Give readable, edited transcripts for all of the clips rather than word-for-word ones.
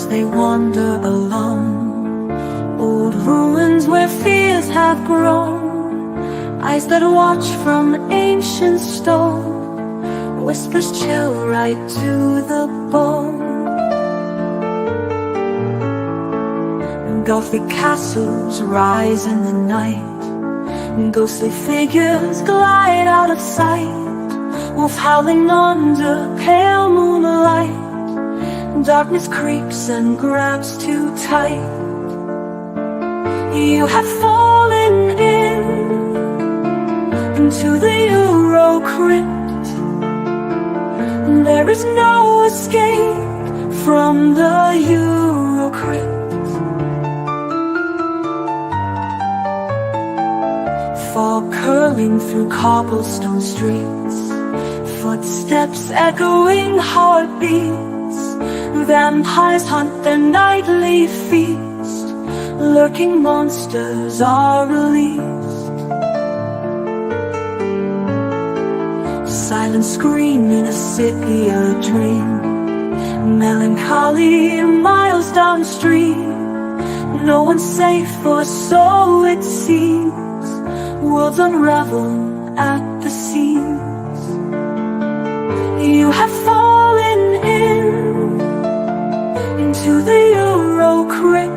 as they wander along, old ruins where fears have grown, eyes that watch from ancient stone, whispers chill right to the bone. Gothic castles rise in the night, ghostly figures glide out of sight, wolf howling under pale moonlight. Darkness creeps and grabs too tight. You have fallen into the EuroCrypt. There is no escape from the EuroCrypt. Fog curling through cobblestone streets, footsteps echoing heartbeats. Vampires hunt their nightly feast, lurking monsters are released. Silent scream in a sepia dream, melancholy miles downstream. No one's safe, or so it seems. Worlds unravel at the seams. You have fallen into the EuroCrypt.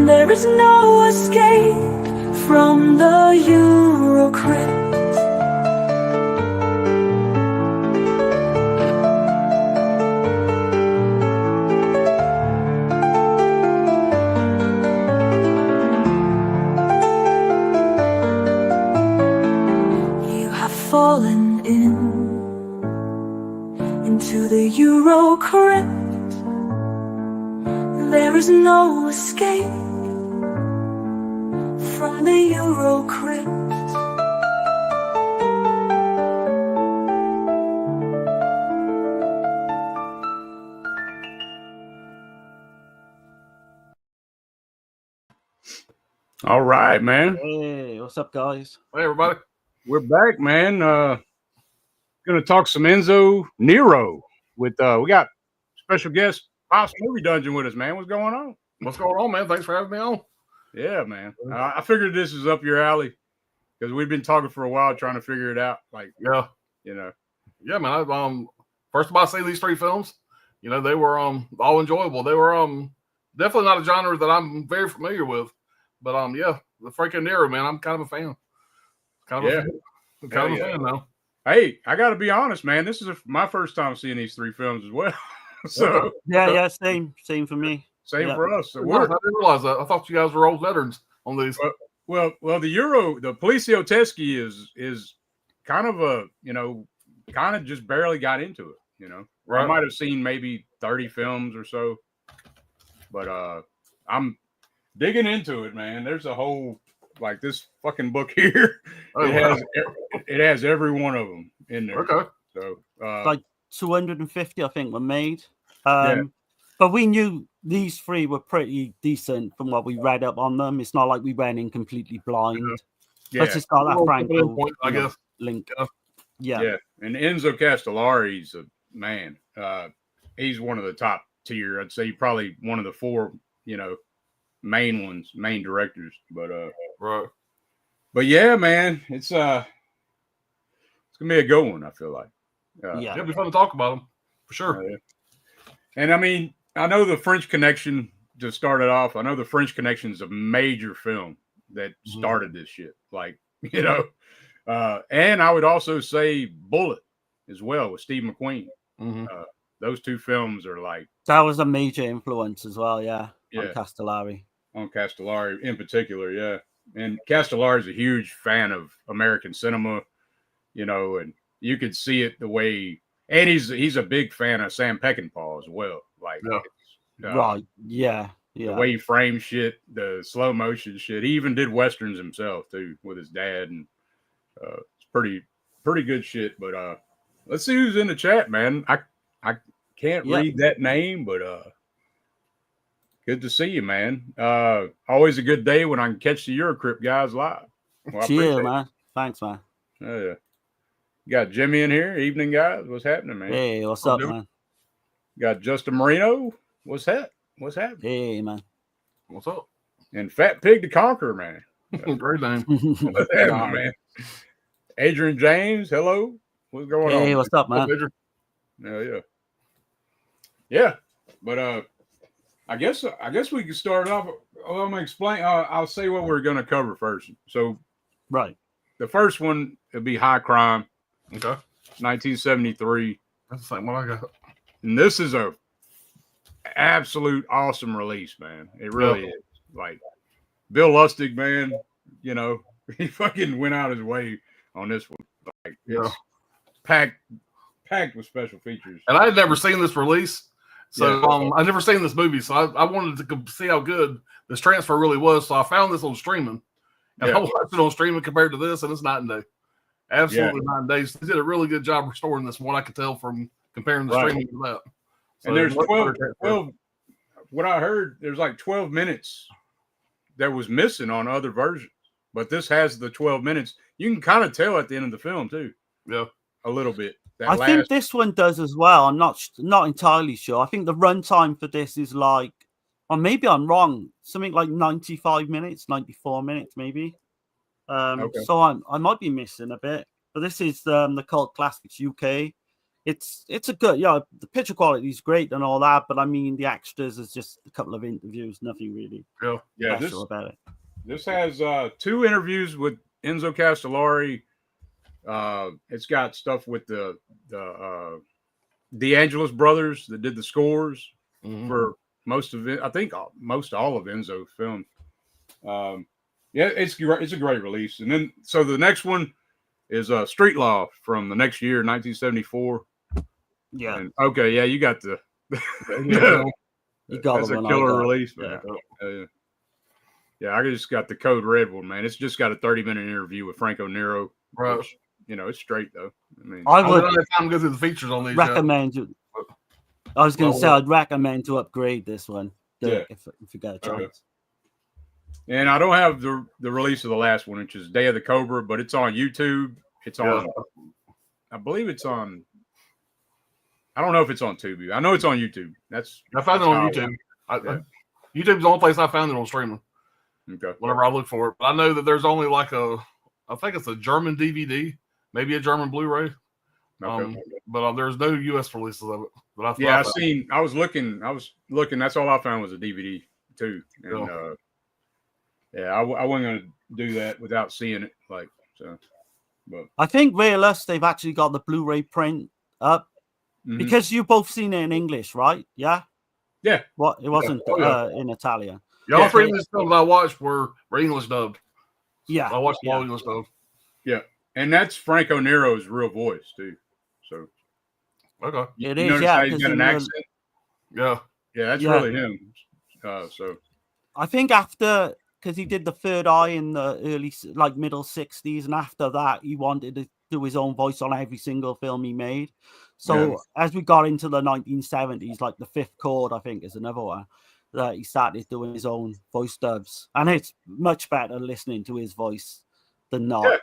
There is no escape from the EuroCrypt. Fallen into the EuroCrypt. There is no escape from the EuroCrypt. All right, man. Hey, what's up, guys? Hey, everybody. We're back, man. Gonna talk some Enzo Nero with we got special guest Pops Movie Dungeon with us, man. What's going on? What's going on, man? Thanks for having me on. Yeah, man. I figured this is up your alley because we've been talking for a while trying to figure it out. Like, Yeah, you know, yeah, man. First of all, I see these three films. You know, they were all enjoyable. They were definitely not a genre that I'm very familiar with, but yeah, the Franco Nero, man, I'm kind of a fan. Kind of a fan now. Hey, I got to be honest, man. This is my first time seeing these three films as well. So yeah, same for me. Same for us. So I didn't realize that. I thought you guys were old veterans on these. Well, the poliziotteschi is kind of a, kind of just barely got into it. Right. I might have seen maybe 30 films or so, but I'm digging into it, man. There's a whole, like, this fucking book here. It has every one of them in there. Okay. So like 250, I think, were made. But we knew these three were pretty decent from what we read up on them. It's not like we went in completely blind. Yeah. It's got that Franco point, I guess. link. Yeah. And Enzo Castellari's a man. He's one of the top tier. I'd say probably one of the four, main directors. But right. But yeah, man, it's gonna be a good one, I feel like. It'll be fun to talk about them for sure. And I mean, I know the French Connection to start it off. I know the French Connection is a major film that started this shit. Like, and I would also say Bullet as well with Steve McQueen. Those two films are like, that was a major influence as well. Yeah. On Castellari in particular. Yeah. And Castellari's a huge fan of American cinema, and you could see it the way, and he's a big fan of Sam Peckinpah as well. Like, right. Yeah. The way he frames shit, the slow motion shit. He even did Westerns himself too with his dad. And it's pretty good shit. But let's see who's in the chat, man. I can't read that name, but good to see you, man. Always a good day when I can catch the EuroCrypt guys live. Well, cheers, man. Thanks, man. Oh, yeah. You got Jimmy in here. Evening, guys. What's happening, man? Hey, what's up, man? Got Justin Marino. What's that? What's happening? Hey, man. What's up? And Fat Pig the Conqueror, man. Great name. What's happening, man? Adrian James, hello. What's going on? Hey, what's up, man? Yeah. But I guess we can start off. Well, I'm gonna explain. I'll say what we're gonna cover first. So, right, the first one would be High Crime. Okay. 1973. That's the same one I got. And this is a absolute awesome release, man. It really is. Like Bill Lustig, man. You know, he fucking went out his way on this one. Like it's packed with special features. And I had never seen this release. So I'd never seen this movie, so I wanted to see how good this transfer really was. So I found this on streaming, and I watched it on streaming compared to this, and it's night and day. Absolutely night and day. They did a really good job restoring this, from what I could tell from comparing the streaming to that. So and there's 12. What I heard, there's like 12 minutes that was missing on other versions, but this has the 12 minutes. You can kind of tell at the end of the film too. Yeah, a little bit. I think this one does as well. I'm not entirely sure. I think the runtime for this is like, or maybe I'm wrong, something like 95 minutes, 94 minutes, maybe. So I might be missing a bit. But this is the Cult Classics UK. It's a good, the picture quality is great and all that, but I mean the extras is just a couple of interviews, nothing really special about it. This has 2 interviews with Enzo Castellari. It's got stuff with the DeAngelis brothers that did the scores for most of it. I think most all of Enzo's film. It's a great release. And then so the next one is Street Law from the next year, 1974. Yeah. And, you got the you got that's a killer release, man. I just got the Code Red one, man. It's just got a 30-minute interview with Franco Nero. Right. Which, it's straight though. I mean, I would have time to go through the features on these. Recommend you. I was going to say I'd recommend to upgrade this one. If you got a chance. And I don't have the release of the last one, which is Day of the Cobra, but it's on YouTube. It's on. I believe it's on. I don't know if it's on Tubi. I know it's on YouTube. I found it on YouTube. YouTube's the only place I found it on streaming. Okay. Whenever I look for it, but I know that there's only like I think it's a German DVD, maybe a German Blu-ray. But there's no U.S. releases of it. But I was looking. That's all I found was a DVD too. And I wasn't going to do that without seeing it. But I think Realist, they've actually got the Blu-ray print up because you both seen it in English, right? Yeah. Yeah. What it wasn't in Italian. All 3 of these films I watched were English dubbed. Yeah. I watched all English dubbed. Yeah. And that's Franco Nero's real voice too. So it is, yeah. He's got an accent. Yeah. Yeah, that's really him. So I think after, because he did The Third Eye in the middle 60s, and after that he wanted to do his own voice on every single film he made. So as we got into the 1970s, like The Fifth Chord, I think, is another one that he started doing his own voice dubs, and it's much better listening to his voice than not.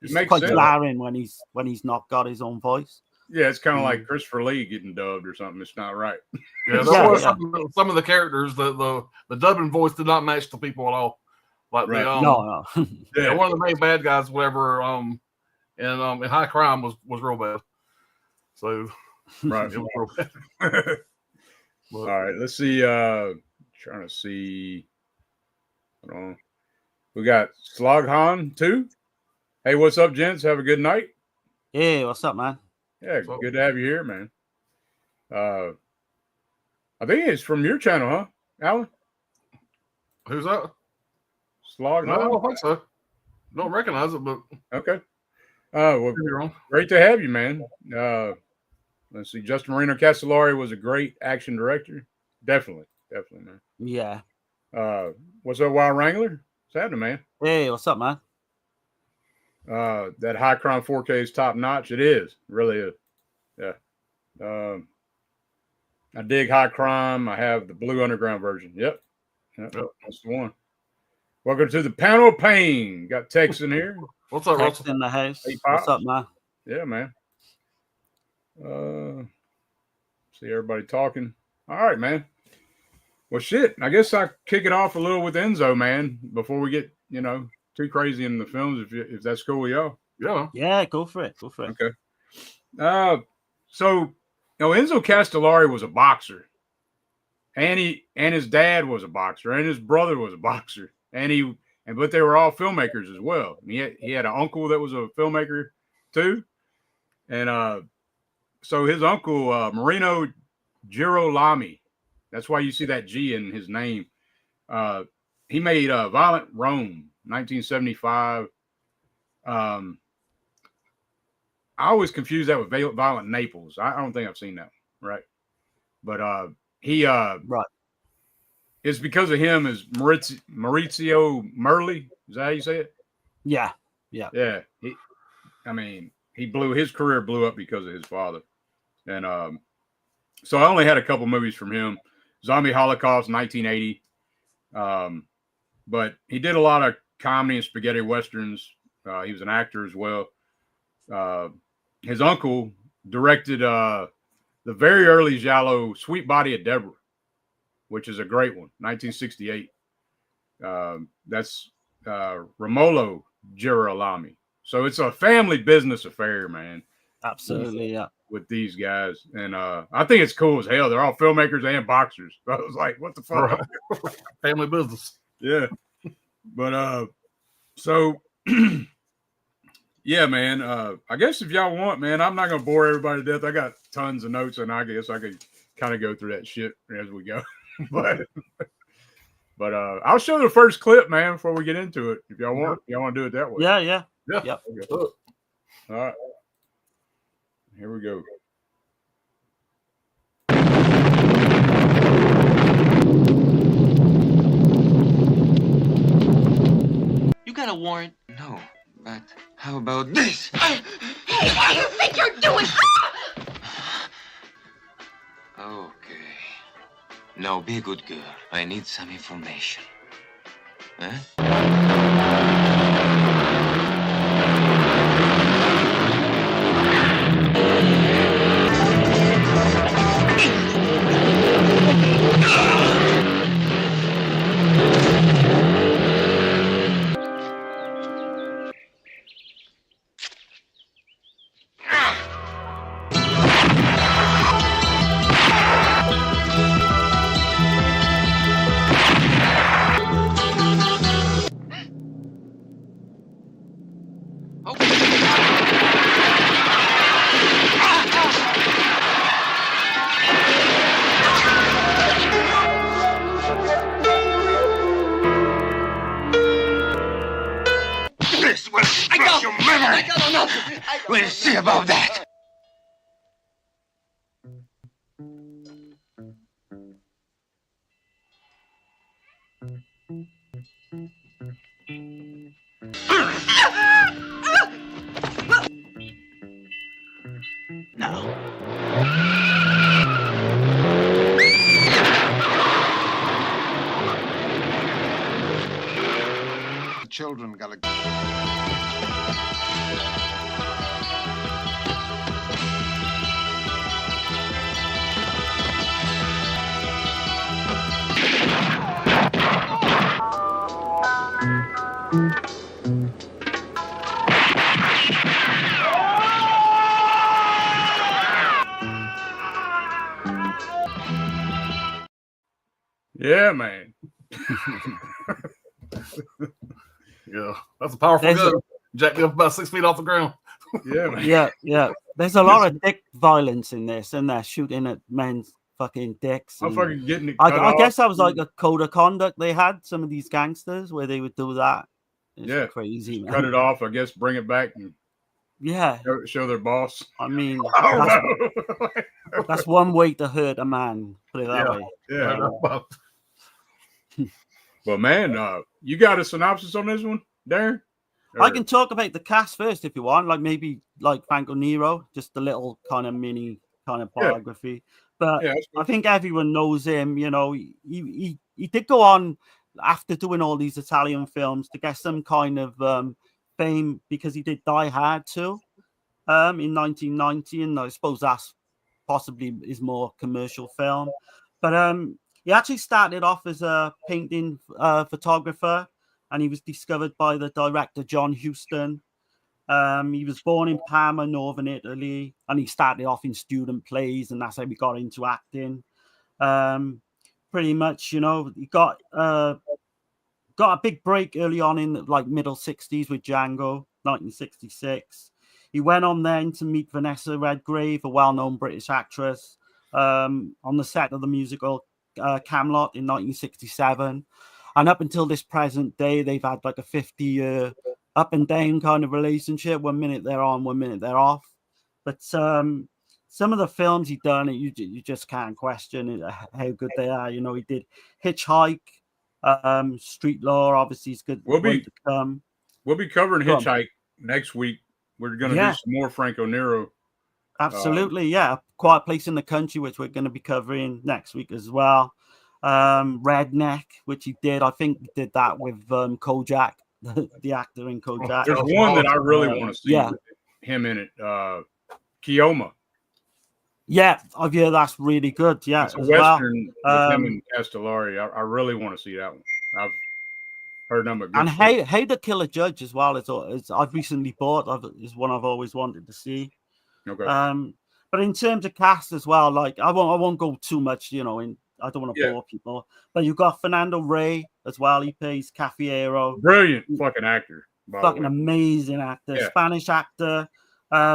It's quite glaring when he's not got his own voice. Yeah, it's kind of like Christopher Lee getting dubbed or something. It's not right. Some of the characters, the dubbing voice did not match the people at all. Like no. One of the main bad guys, whatever, in High Crime was real bad. So right, it was real bad. All right, let's see. Trying to see. Hold on. We got Sloghan 2. Hey, what's up, gents? Have a good night. Hey, what's up, man? Yeah, good to have you here, man. I think it's from your channel, huh, Alan? Who's that? Sloghan? No, I don't think so. Don't recognize it, but okay. Well, great to have you, man. Let's see. Justin Marino Castellari was a great action director. Definitely, man. Yeah. What's up, Wild Wrangler? What's happening, man? Hey, what's up, man? That High Crime 4K is top notch. It is. It really is. Yeah. I dig High Crime. I have the Blue Underground version. Yep. That's the one. Welcome to the Panel of Pain. Got Tex in here. What's up, Tex in the house. What's up, man? Yeah, man. See everybody talking. All right, man. Well, shit. I guess I kick it off a little with Enzo, man, before we get too crazy in the films. If that's cool with y'all. Yeah, go for it. Go for it. Okay. So Enzo Castellari was a boxer, and his dad was a boxer, and his brother was a boxer, but they were all filmmakers as well. And he had an uncle that was a filmmaker too, and so his uncle Marino Girolami, that's why you see that G in his name. He made Violent Rome, 1975. I always confuse that with Violent Naples. I don't think I've seen that one, right? But he right. It's because of him is Maurizio Merli. Is that how you say it? Yeah. His career blew up because of his father, and so I only had a couple movies from him. Zombie Holocaust, 1980. But he did a lot of comedy and spaghetti westerns. He was an actor as well. His uncle directed the very early giallo Sweet Body of Deborah, which is a great one, 1968. That's Romolo Girolami. So it's a family business affair, man. Absolutely, yeah. With these guys. And I think it's cool as hell. They're all filmmakers and boxers. I was like, what the fuck? Right. Family business. Yeah. But so yeah, man. I guess if y'all want, man, I'm not gonna bore everybody to death. I got tons of notes, and I guess I could kind of go through that shit as we go. but I'll show the first clip, man, before we get into it. If y'all want, y'all want to do it that way. Yeah. Okay. All right. Here we go. You got a warrant? No, but how about this? Hey, what do you think you're doing? Okay. Now be a good girl. I need some information. Huh? This will scratch your memory. We'll see about that. Children gotta. Yeah, man. Yeah, that's a powerful gun. Jack me up about 6 feet off the ground. Yeah, man. Yeah. There's a lot of dick violence in this, and they're shooting at men's fucking dicks. I'm and fucking getting it. Cut I off. guess that was like a code of conduct they had, some of these gangsters, where they would do that. It's Yeah. crazy, man. Cut it off. I guess bring it back and Yeah. show their boss. I mean, I don't know. that's one way to hurt a man. Put it that way. Yeah. But man, you got a synopsis on this one, Darren? I can talk about the cast first if you want, like maybe like Franco Nero, just a little kind of mini kind of biography. But I think everyone knows him. You know, he did go on after doing all these Italian films to get some kind of fame because he did Die Hard too in 1990, and I suppose that's possibly his more commercial film. But he actually started off as a painting photographer, and he was discovered by the director John Huston. He was born in Parma, northern Italy, and he started off in student plays, and that's how he got into acting. Pretty much, you know, he got a big break early on in like middle 60s with Django, 1966. He went on then to meet Vanessa Redgrave, a well-known British actress, on the set of the musical Camelot in 1967. And up until this present day, they've had like a 50-year up and down kind of relationship. 1 minute they're on, 1 minute they're off. But some of the films he's done, you just can't question how good they are. You know, he did Hitchhike, Street Law, obviously is good. We'll be covering Come on. Hitchhike next week. We're going to do some more Franco Nero. Absolutely, yeah. Quiet Place in the Country, which we're going to be covering next week as well. Redneck, which he did. I think he did that with Kojak, the actor in Kojak. There's one that I really want to see with him in it. Kioma. Yeah, I've heard that's really good. Yeah, it's a as Western well. with him and Castellari. I really want to see that one. I've heard nothing but good And stuff. How to Kill a Judge as well. It's I've recently bought. Is one I've always wanted to see. Okay. But in terms of cast as well, like I won't go too much, you know, I don't want to bore people. But you've got Fernando Rey as well. He plays Cafiero. Brilliant fucking actor. Fucking amazing actor. Yeah. Spanish actor.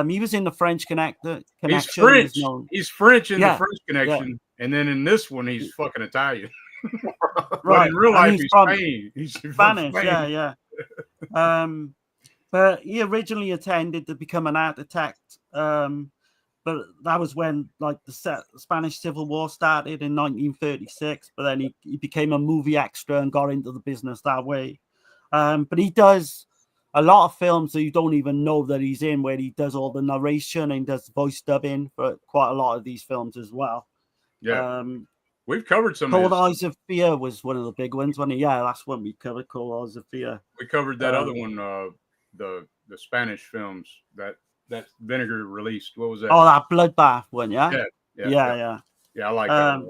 He was in the French Connection. He's French. He's French in the Yeah. French Connection, and then in this one he's fucking Italian. But Right. in real And life he's he's from Spain. He's from Spanish, Spain. yeah. But he originally intended to become an architect. But that was when like the Spanish Civil War started in 1936. But then he became a movie extra and got into the business that way. But he does a lot of films that you don't even know that he's in, where he does all the narration and does voice dubbing for quite a lot of these films as well. Yeah. We've covered some Cold of his. Eyes of Fear was one of the big ones, wasn't it? Yeah, that's when we covered Cold Eyes of Fear. We covered that other one, the Spanish films that Vinegar released. What was that? Oh, that Bloodbath one, yeah? Yeah, I like that one.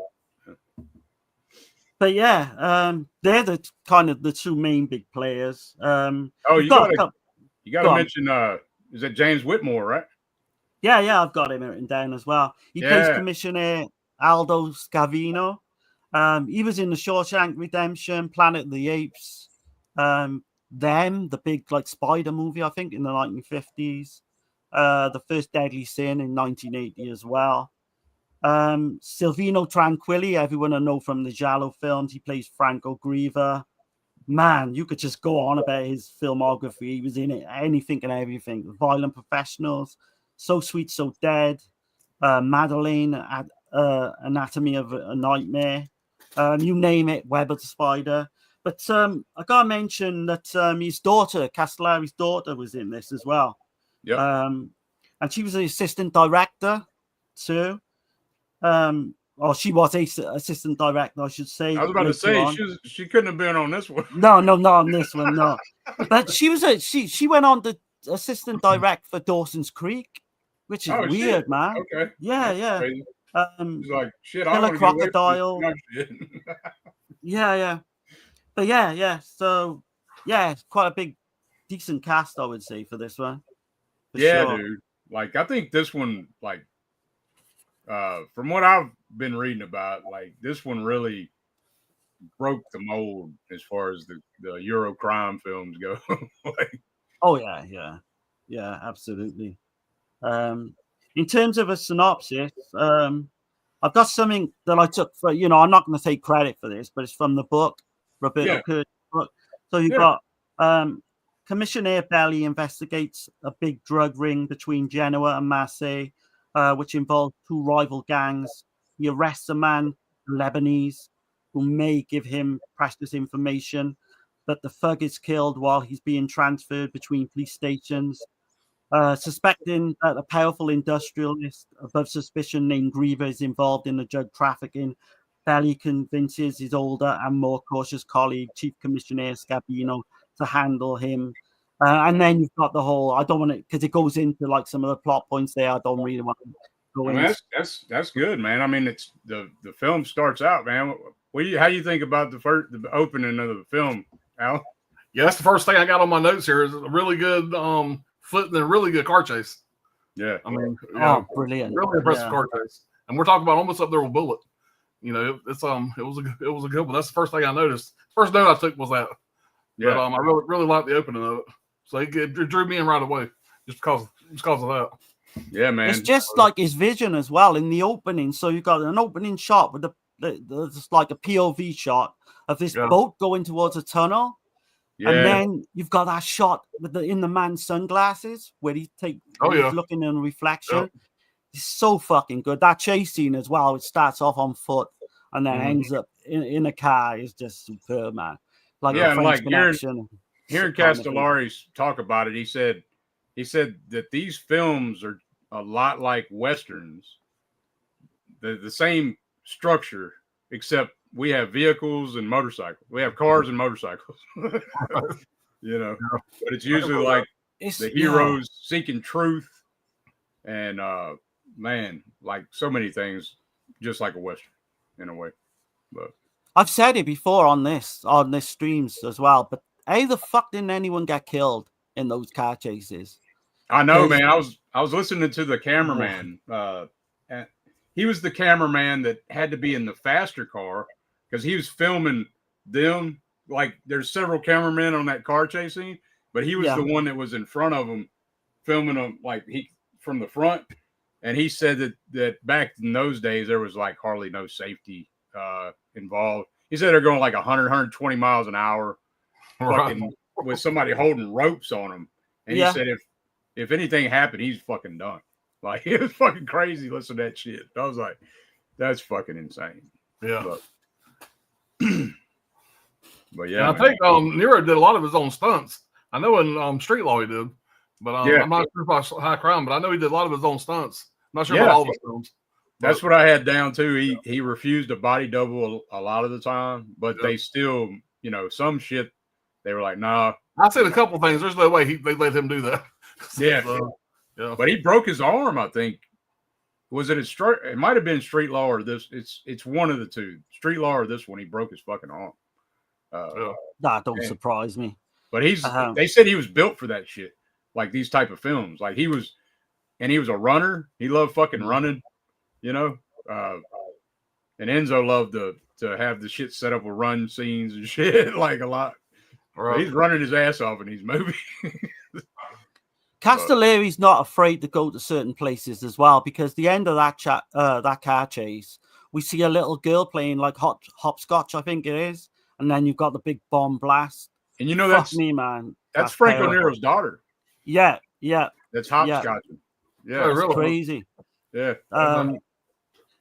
But yeah, they're the kind of the two main big players. You gotta mention is that James Whitmore, right? Yeah, I've got him written down as well. He plays Commissioner Aldo Scavino. He was in the Shawshank Redemption, Planet of the Apes, the big like spider movie, I think, in the 1950s. The First Deadly Sin in 1980 as well. Silvino Tranquilli, everyone I know from the Giallo films. He plays Franco Griva. Man, you could just go on about his filmography. He was in it, anything and everything. Violent Professionals, So Sweet, So Dead, Madeline, Anatomy of a Nightmare. You name it, Web of the Spider. But I gotta mention that his daughter, Castellari's daughter, was in this as well. Yeah. And she was the assistant director too. Or she was a assistant director, I should say. I was about to say she couldn't have been on this one. No, not on this one, no. But she was she went on to assistant direct for Dawson's Creek, which is weird, shit. man. Okay. Yeah. She's like, shit, I Killer want to Crocodile. Yeah. But yeah. So yeah, it's quite a big, decent cast, I would say, for this one. For sure. Dude. Like, I think this one, like, from what I've been reading about, like, this one really broke the mold as far as the Euro crime films go. Oh yeah, absolutely. In terms of a synopsis, I've got something that I took for, I'm not going to take credit for this, but it's from the book, Roberto Curti's book. So you've got Commissioner Belli investigates a big drug ring between Genoa and Marseille, which involves two rival gangs. He arrests a man, Lebanese, who may give him precious information, but the thug is killed while he's being transferred between police stations. Suspecting that a powerful industrialist above suspicion named Grieva is involved in the drug trafficking, Belli convinces his older and more cautious colleague, Chief Commissioner Scabino, to handle him. And then you've got the whole, I don't want to, because it goes into like some of the plot points there, I don't really want to I mean, that's good, man. I mean, it's the film starts out, man. How do you think about the opening of the film, Al? Yeah, that's the first thing I got on my notes here. Is a really good foot and a really good car chase. Yeah, I mean, brilliant, really impressive car chase. And we're talking about almost up there with Bullet. You know, it was a good one. That's the first thing I noticed. First note I took was that. Yeah, but I really liked the opening of it. So it drew me in right away just because of that. Yeah, man. It's just like his vision as well in the opening. So you got an opening shot with there's like a POV shot of this boat going towards a tunnel. Yeah. And then you've got that shot with in the man's sunglasses where he's looking in reflection. Yep. It's so fucking good. That chase scene as well. It starts off on foot and then ends up in a car. Is just superb, man. Like yeah, and like hearing Castellari talk about it, he said that these films are a lot like westerns. The same structure, except we have vehicles and motorcycles. We have cars and motorcycles. You know, but it's usually like the heroes seeking truth, and man, like so many things, just like a western in a way. But I've said it before on this streams as well. But how the fuck didn't anyone get killed in those car chases? I know, man. I was listening to the cameraman. And he was the cameraman that had to be in the faster car because he was filming them. Like there's several cameramen on that car chase scene, but he was the one that was in front of them, filming them like from the front. And he said that back in those days there was like hardly no safety involved. He said they're going like 100, 120 miles an hour, fucking with somebody holding ropes on them. And he said if anything happened, he's fucking done. Like it was fucking crazy listening to that shit. I was like, that's fucking insane. Yeah. But yeah, and I think Nero did a lot of his own stunts. I know in Street Law he did, but I'm not sure about High Crime. But I know he did a lot of his own stunts. I'm not sure about all the films. That's what I had down too. He refused to body double a lot of the time, but they still, you know, some shit they were like, nah. I said a couple things. There's no way they let him do that. Yeah. But he broke his arm, I think. Was it it might have been Street Law or this. It's one of the two. Street Law or this one. He broke his fucking arm. That don't surprise me. But they said he was built for that shit. Like these type of films. Like he was a runner. He loved fucking running, you know. And Enzo loved to have the shit set up with run scenes and shit like a lot. Right. He's running his ass off in these movies. Castellari's not afraid to go to certain places as well, because the end of that car chase, we see a little girl playing like hopscotch, I think it is, and then you've got the big bomb blast. And you know that's me, man. That's Franco Nero's daughter. Yeah. That's hopscotch. Yeah, really crazy. Yeah.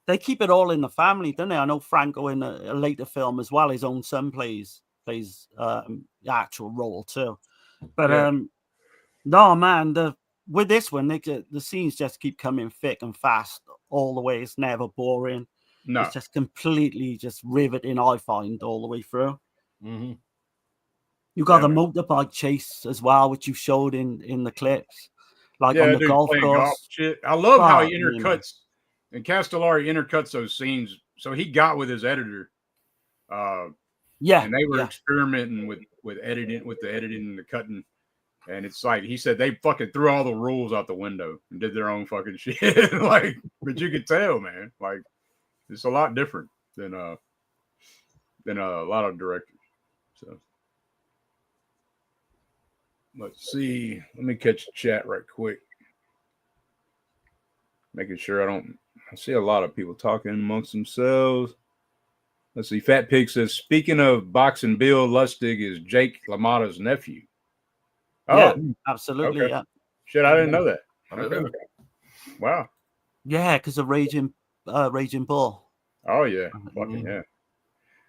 They keep it all in the family, don't they? I know Franco in a later film as well. His own son plays the actual role too. But no, man, with this one, the scenes just keep coming thick and fast all the way. It's never boring. No, it's just completely just riveting. I find all the way through. Mm-hmm. You got the motorbike chase as well, which you showed in the clips, like on the golf course. Shit. I love how he intercuts, and Castellari intercuts those scenes. So he got with his editor. And they were experimenting with editing, with the editing and the cutting. And it's like he said they fucking threw all the rules out the window and did their own fucking shit. Like, but you could tell, man, like it's a lot different than a lot of directors. So let's see. Let me catch the chat right quick. Making sure I see a lot of people talking amongst themselves. Let's see. Fat Pig says, speaking of boxing, Bill Lustig is Jake LaMotta's nephew. Oh, yeah, absolutely. Okay. Yeah. Shit, I didn't know that. Okay. Wow. Yeah, because of Raging Bull. Oh yeah, fucking yeah.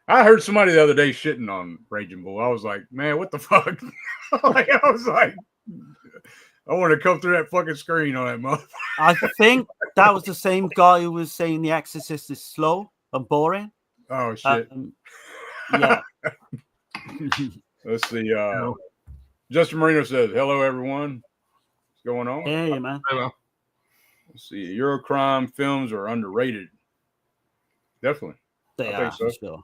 I heard somebody the other day shitting on Raging Bull. I was like, man, what the fuck? I was like, I want to come through that fucking screen on that motherfucker. I think that was the same guy who was saying The Exorcist is slow and boring. Oh shit. Yeah. Let's see. Justin Marino says, hello, everyone. What's going on? Hey, man. Hello. Let's see. Eurocrime films are underrated. Definitely. They I are, think so. sure.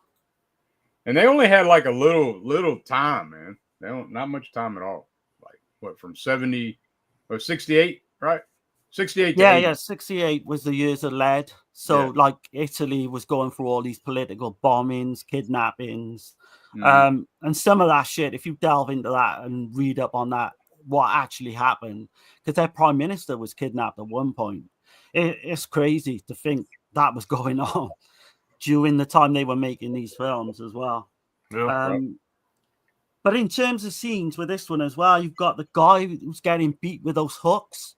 And they only had like a little time, man. They don't not much time at all. Like what from 70 or 68, right? 68 to 80. Yeah, 68 was the years of lead. So like Italy was going through all these political bombings, kidnappings, and some of that shit, if you delve into that and read up on that, what actually happened, because their prime minister was kidnapped at one point. It's crazy to think that was going on during the time they were making these films as well. Yeah. But in terms of scenes with this one as well, you've got the guy who's getting beat with those hooks.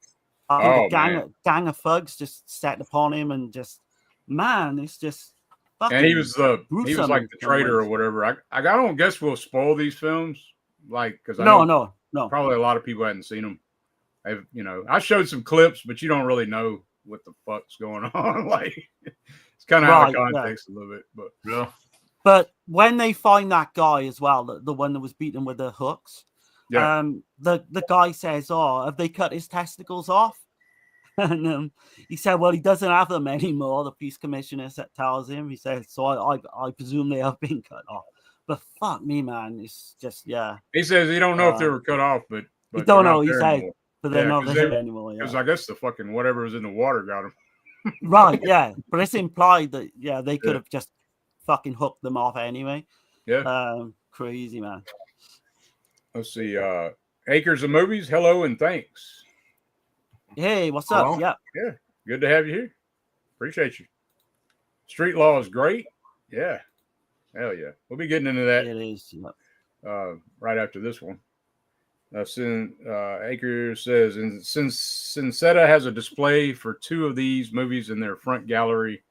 The gang of thugs just set upon him and just, man, it's just fucking. And he was like the traitor or whatever. I don't guess we'll spoil these films, like because I know probably a lot of people hadn't seen them. I showed some clips, but you don't really know what the fuck's going on. Like it's kind of out of context a little bit, but yeah. But when they find that guy as well, the one that was beaten with the hooks, the guy says, "Oh, have they cut his testicles off?" And he said, "Well, he doesn't have them anymore." The police commissioner tells him. He says, "So I presume they have been cut off." But fuck me, man, it's just He says he don't know if they were cut off, but he don't know. He said, but they're not there anymore. Because I guess the fucking whatever was in the water got him. Right? Yeah, but it's implied that they could have just fucking hooked them off anyway. Yeah. Crazy, man. Let's see. Acres of Movies, hello and thanks. Hey, what's up? Yeah. Good to have you here. Appreciate you. Street Law is great. Yeah. Hell yeah. We'll be getting into that. It is. Right after this one. Acres says, and since Cincetta has a display for 2 of these movies in their front gallery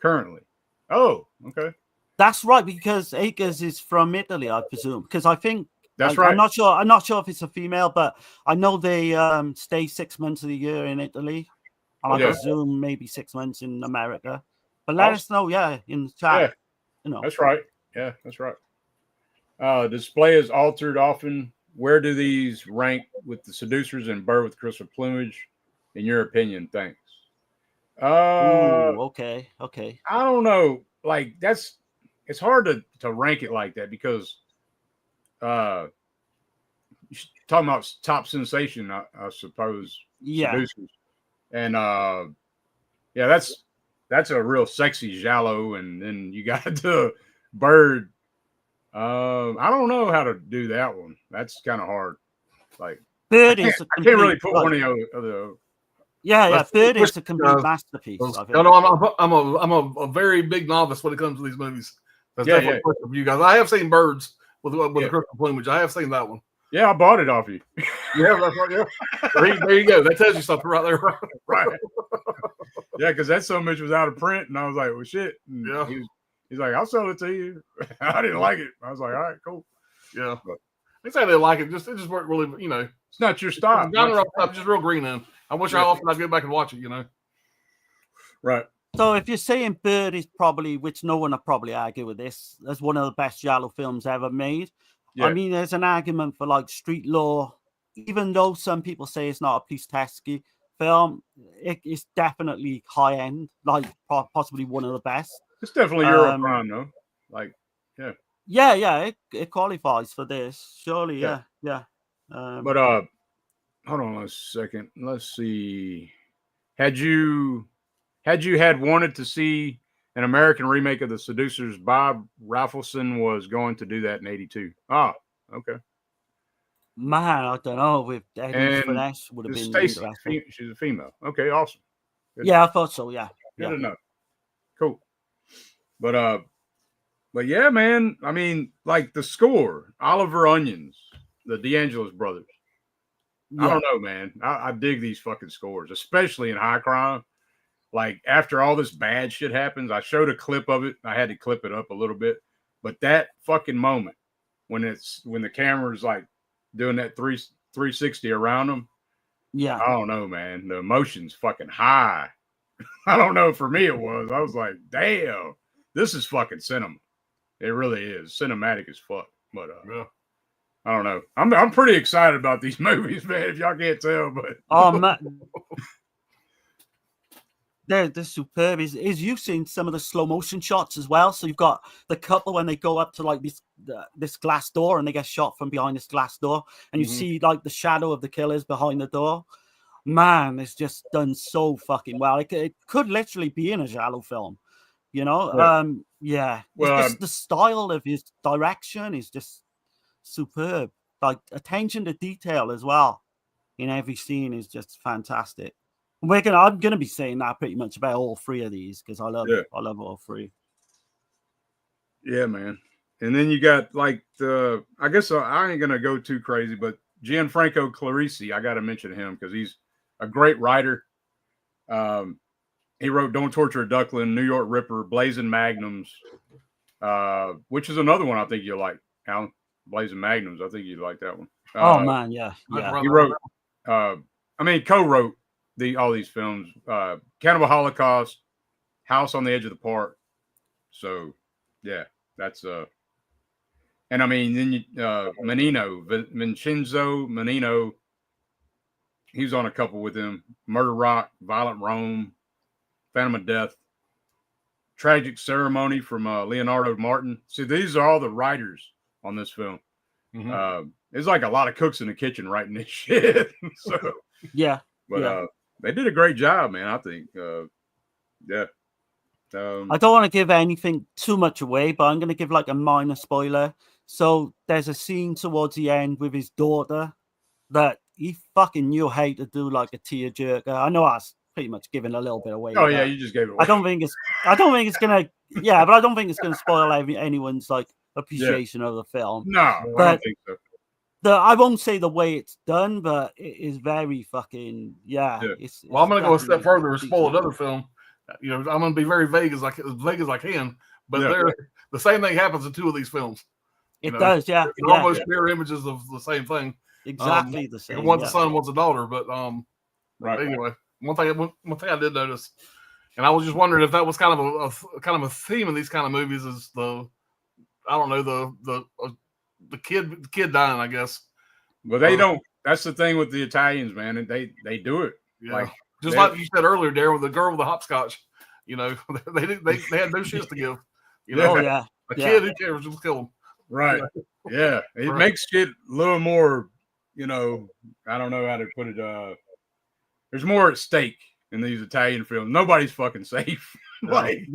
currently. Oh, okay. That's right, because Acres is from Italy, I presume. Because I think that's right. I'm not sure if it's a female, but I know they stay 6 months of the year in Italy, and I presume maybe 6 months in America. But let us know, in the chat. Yeah, that's right. Yeah, that's right. Display is altered often. Where do these rank with the Seducers and Bird with Crystal Plumage, in your opinion? Thanks. Okay. I don't know. Like it's hard to rank it like that because you're talking about top sensation, I suppose. Yeah. Seducers. And that's a real sexy giallo, and then you got the Bird. I don't know how to do that one. That's kind of hard. Like Bird is I can't really put one of the Bird is a complete masterpiece. I'm a very big novice when it comes to these movies. That's definitely for you guys. I have seen Birds with the Crystal Plumage. I have seen that one. Yeah, I bought it off you. Yeah, that's right. Yeah, there you go. That tells you something right there. Right. Yeah, because that so much was out of print, and I was like, "Well, shit." And yeah. He's like, "I'll sell it to you." I didn't like it. I was like, "All right, cool." Yeah. But they say they like it. It just weren't really, It's not your style. Just real green in. I wish how often I'd get back and watch it. Right. So if you're saying Bird is probably, which no one will probably argue with this, as one of the best giallo films ever made. Yeah. I mean, there's an argument for like Street Law, even though some people say it's not a poliziotteschi film, it's definitely high end, like possibly one of the best. It's definitely EuroCrypt, though. Like, yeah, it qualifies for this, surely, yeah. But hold on a second. Let's see. Had you wanted to see an American remake of The Seducers, Bob Rafelson was going to do that in '82. Oh, okay. Man, I don't know. With Eddie Finesse would have been interesting. She's a female. Okay, awesome. Good. Yeah, I thought so. Yeah, good enough. Cool. But yeah, man. I mean, like the score, Oliver Onions, the D'Angelo's brothers. Yeah. I don't know, man. I dig these fucking scores, especially in high crime. Like after all this bad shit happens, I showed a clip of it. I had to clip it up a little bit, but that fucking moment when the camera's like doing that 360 around them. Yeah. I don't know, man. The emotion's fucking high. I don't know. For me, it was. I was like, damn, this is fucking cinema. It really is cinematic as fuck. But I don't know. I'm pretty excited about these movies, man. If y'all can't tell, but man. they're superb. Is you seen some of the slow motion shots as well? So you've got the couple when they go up to like this glass door and they get shot from behind this glass door, and you see like the shadow of the killers behind the door. Man, it's just done so fucking well. It could literally be in a giallo film, you know. Yeah. It's Well, just the style of his direction is just superb. Like attention to detail as well in every scene is just fantastic. I'm gonna be saying that pretty much about all three of these because I love all three. Yeah, man. And then you got like I guess I ain't gonna go too crazy, but Gianfranco Clarisi, I got to mention him because he's a great writer. He wrote "Don't Torture a Duckling," "New York Ripper," "Blazing Magnums," which is another one I think you'll like, Alan. "Blazing Magnums," I think you'd like that one. Oh man, yeah. He wrote, co-wrote all these films: "Cannibal Holocaust," "House on the Edge of the Park." So, yeah, that's and I mean then Vincenzo Menino. He was on a couple with him: "Murder Rock," "Violent Rome," "Phantom of Death," "Tragic Ceremony" from Leonardo Martin. See, these are all the writers on this film. There's like a lot of cooks in the kitchen writing this shit. So they did a great job, man. I think. Yeah. I don't want to give anything too much away, but I'm going to give like a minor spoiler. So there's a scene towards the end with his daughter that he fucking knew how to do like a tearjerker. I know I was pretty much giving a little bit away. Oh yeah, you just gave it away. I don't think it's gonna. Yeah, but I don't think it's gonna spoil anyone's like appreciation of the film. No, but I don't think so. I won't say the way it's done, but it is very fucking It's I'm gonna go a step further and spoil another film. You know, I'm gonna be very vague as I can, but the same thing happens in two of these films. It does, yeah. They're almost mirror images of the same thing. Exactly the same. One's a son, one's a daughter. But anyway, one thing I did notice, and I was just wondering if that was kind of a theme in these kind of movies is the kid dying, I guess. But they don't. That's the thing with the Italians, man. And they do it. Yeah. Just like you said earlier, Darren, with the girl with the hopscotch. You know, they had no shits to give. You know, a kid who cares, just kill him. Right. Yeah. It makes shit a little more, you know, I don't know how to put it. There's more at stake in these Italian films. Nobody's fucking safe. Right.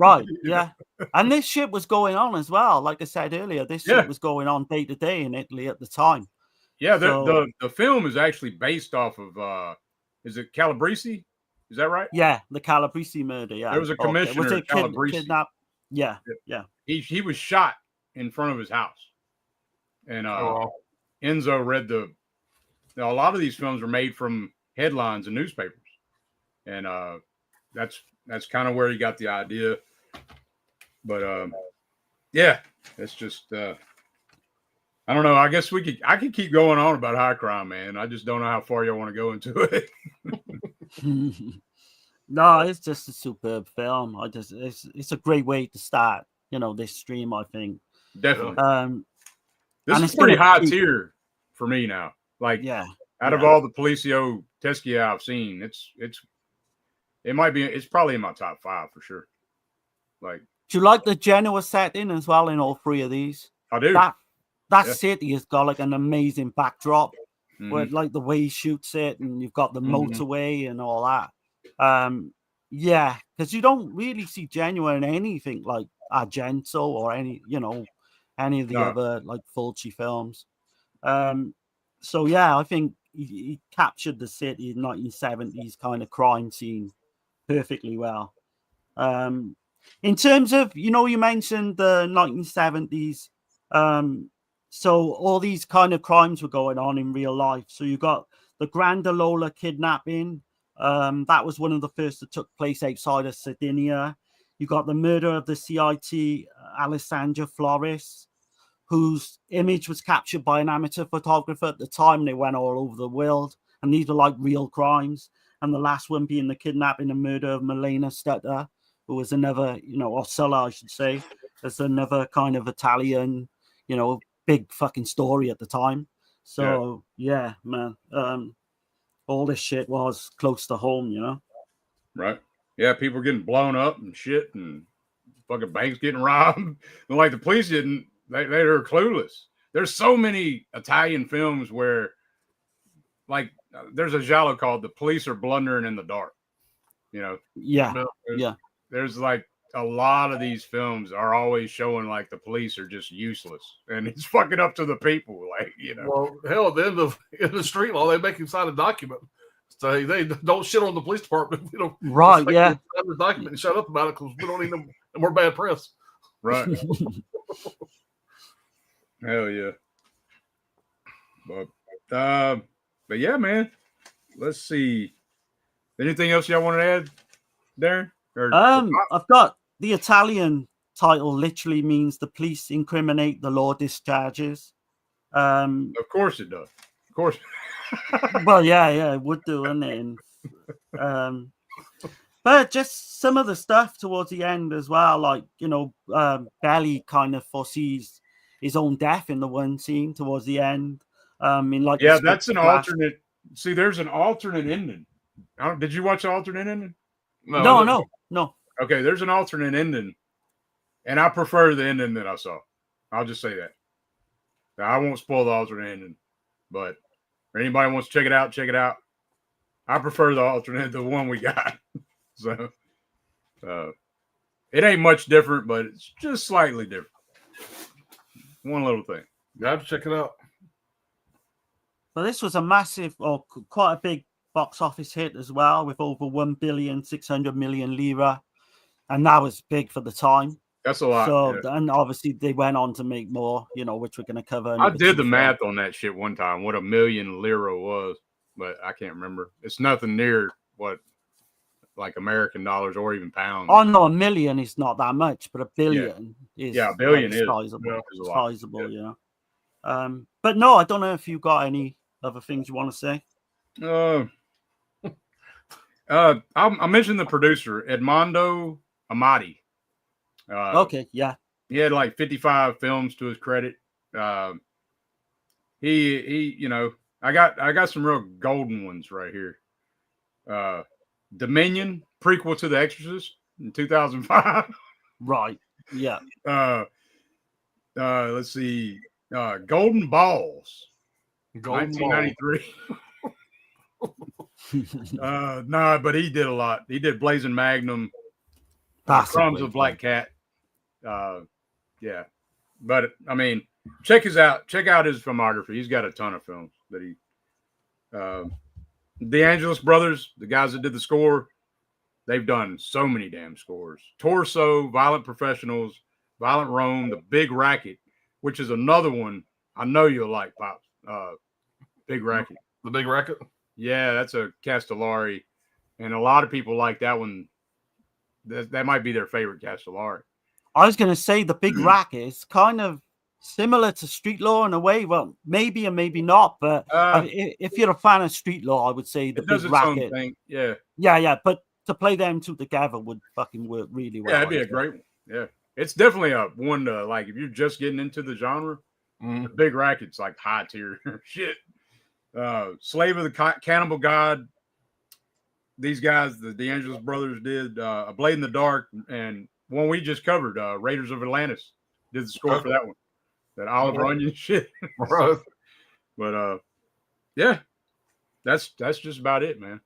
Yeah. And this shit was going on as well. Like I said earlier, this shit was going on day to day in Italy at the time. Yeah. The film is actually based off of, is it Calabrese? Is that right? Yeah, the Calabrese murder. Yeah, there was a commissioner. Was it kidnapped? Yeah. He was shot in front of his house, and Enzo read a lot of these films are made from headlines in newspapers, and that's kind of where he got the idea. But it's just I don't know. I guess I could keep going on about high crime, man. I just don't know how far y'all want to go into it. No, it's just a superb film. It's a great way to start, this stream, I think. Definitely. This is pretty high tier for me now. Like, out of all the poliziotteschi I've seen, it's probably in my top 5 for sure. Like, do you like the Genoa setting as well in all three of these? I do. That city has got like an amazing backdrop. Where like the way he shoots it, and you've got the motorway and all that. Because you don't really see Genoa in anything like Argento or any of the other like Fulci films. So I think he captured the city in 1970s kind of crime scene perfectly well. In terms of, you mentioned the 1970s. So all these kind of crimes were going on in real life. So you got the Grandalola kidnapping. That was one of the first that took place outside of Sardinia. You got the murder of the CIT Alessandra Flores, whose image was captured by an amateur photographer at the time. They went all over the world. And these were like real crimes. And the last one being the kidnapping and murder of Milena Stutter, who was another, or Sulla, I should say, as another kind of Italian, big fucking story at the time. So man, all this shit was close to home, Right. Yeah, people are getting blown up and shit, and fucking banks getting robbed. And like the police didn't, they're clueless. There's so many Italian films where, like, there's a giallo called "The Police Are Blundering in the Dark." You know, Yeah, there's like a lot of these films are always showing like the police are just useless and it's fucking up to the people. Like, you know, Well, hell, at the end of in the street law, they make him sign a document. So they don't shit on the police department. You know, right? Yeah, sign the document and shut up about it because we don't need them more bad press. Right. Hell yeah. But yeah, man. Let's see. Anything else y'all want to add, Darren? I've got the Italian title. Literally means the police incriminate, the law discharges. Of course it does. Of course. Well, yeah, it would do, wouldn't it? And, but just some of the stuff towards the end as well, like, you know, Belly kind of foresees his own death in the one scene towards the end. Like, yeah, that's an alternate. See, there's an alternate ending. Did you watch the alternate ending? No. Okay, there's an alternate ending, and I prefer the ending that I saw. I'll just say that. Now, I won't spoil the alternate ending, but if anybody wants to check it out, check it out. I prefer the alternate, the one we got. So, it ain't much different, but it's just slightly different. One little thing. You have to check it out. But this was a massive, or quite a big box office hit as well, with over 1,600,000,000 lira, and that was big for the time. That's a lot. So, yeah. and obviously they went on to make more, you know, which we're going to cover. I did the math on that shit one time, what 1,000,000 lira was, but I can't remember. It's nothing near what, like American dollars or even pounds. Oh no, 1,000,000 is not that much, but 1 billion is. Yeah, 1 billion is sizable. Is sizable, yeah. But no, I don't know if you've got any other things you want to say. I mentioned the producer, Edmondo Amati. Okay, yeah. He had like 55 films to his credit. He, you know, I got some real golden ones right here. Dominion, prequel to The Exorcist in 2005. Right. Yeah. Let's see. Golden Balls, 1993. No, but he did a lot. He did Blazing Magnum, Crumbs of Black Cat. Yeah, but I mean, check out his filmography. He's got a ton of films that he. The Angeles Brothers, the guys that did the score, they've done so many damn scores. Torso, Violent Professionals, Violent Rome, The Big Racket, which is another one I know you'll like, Pops. Big Racket. The Big Racket? Yeah, that's a Castellari. And a lot of people like that one. That might be their favorite Castellari. I was going to say The Big Racket is kind of similar to Street Law in a way. Well, maybe and maybe not. But if you're a fan of Street Law, I would say The Big Racket. Thing. Yeah. Yeah. But to play them two together would fucking work really well. Yeah, it'd be a great one. Yeah. It's definitely a one to, like, if you're just getting into the genre, The Big Racket's like high tier shit. Slave of the Cannibal God. These guys, the D'Angelo's brothers, did A Blade in the Dark, and one we just covered, Raiders of Atlantis, did the score for that one. That Oliver Onion shit. But yeah, that's just about it, man.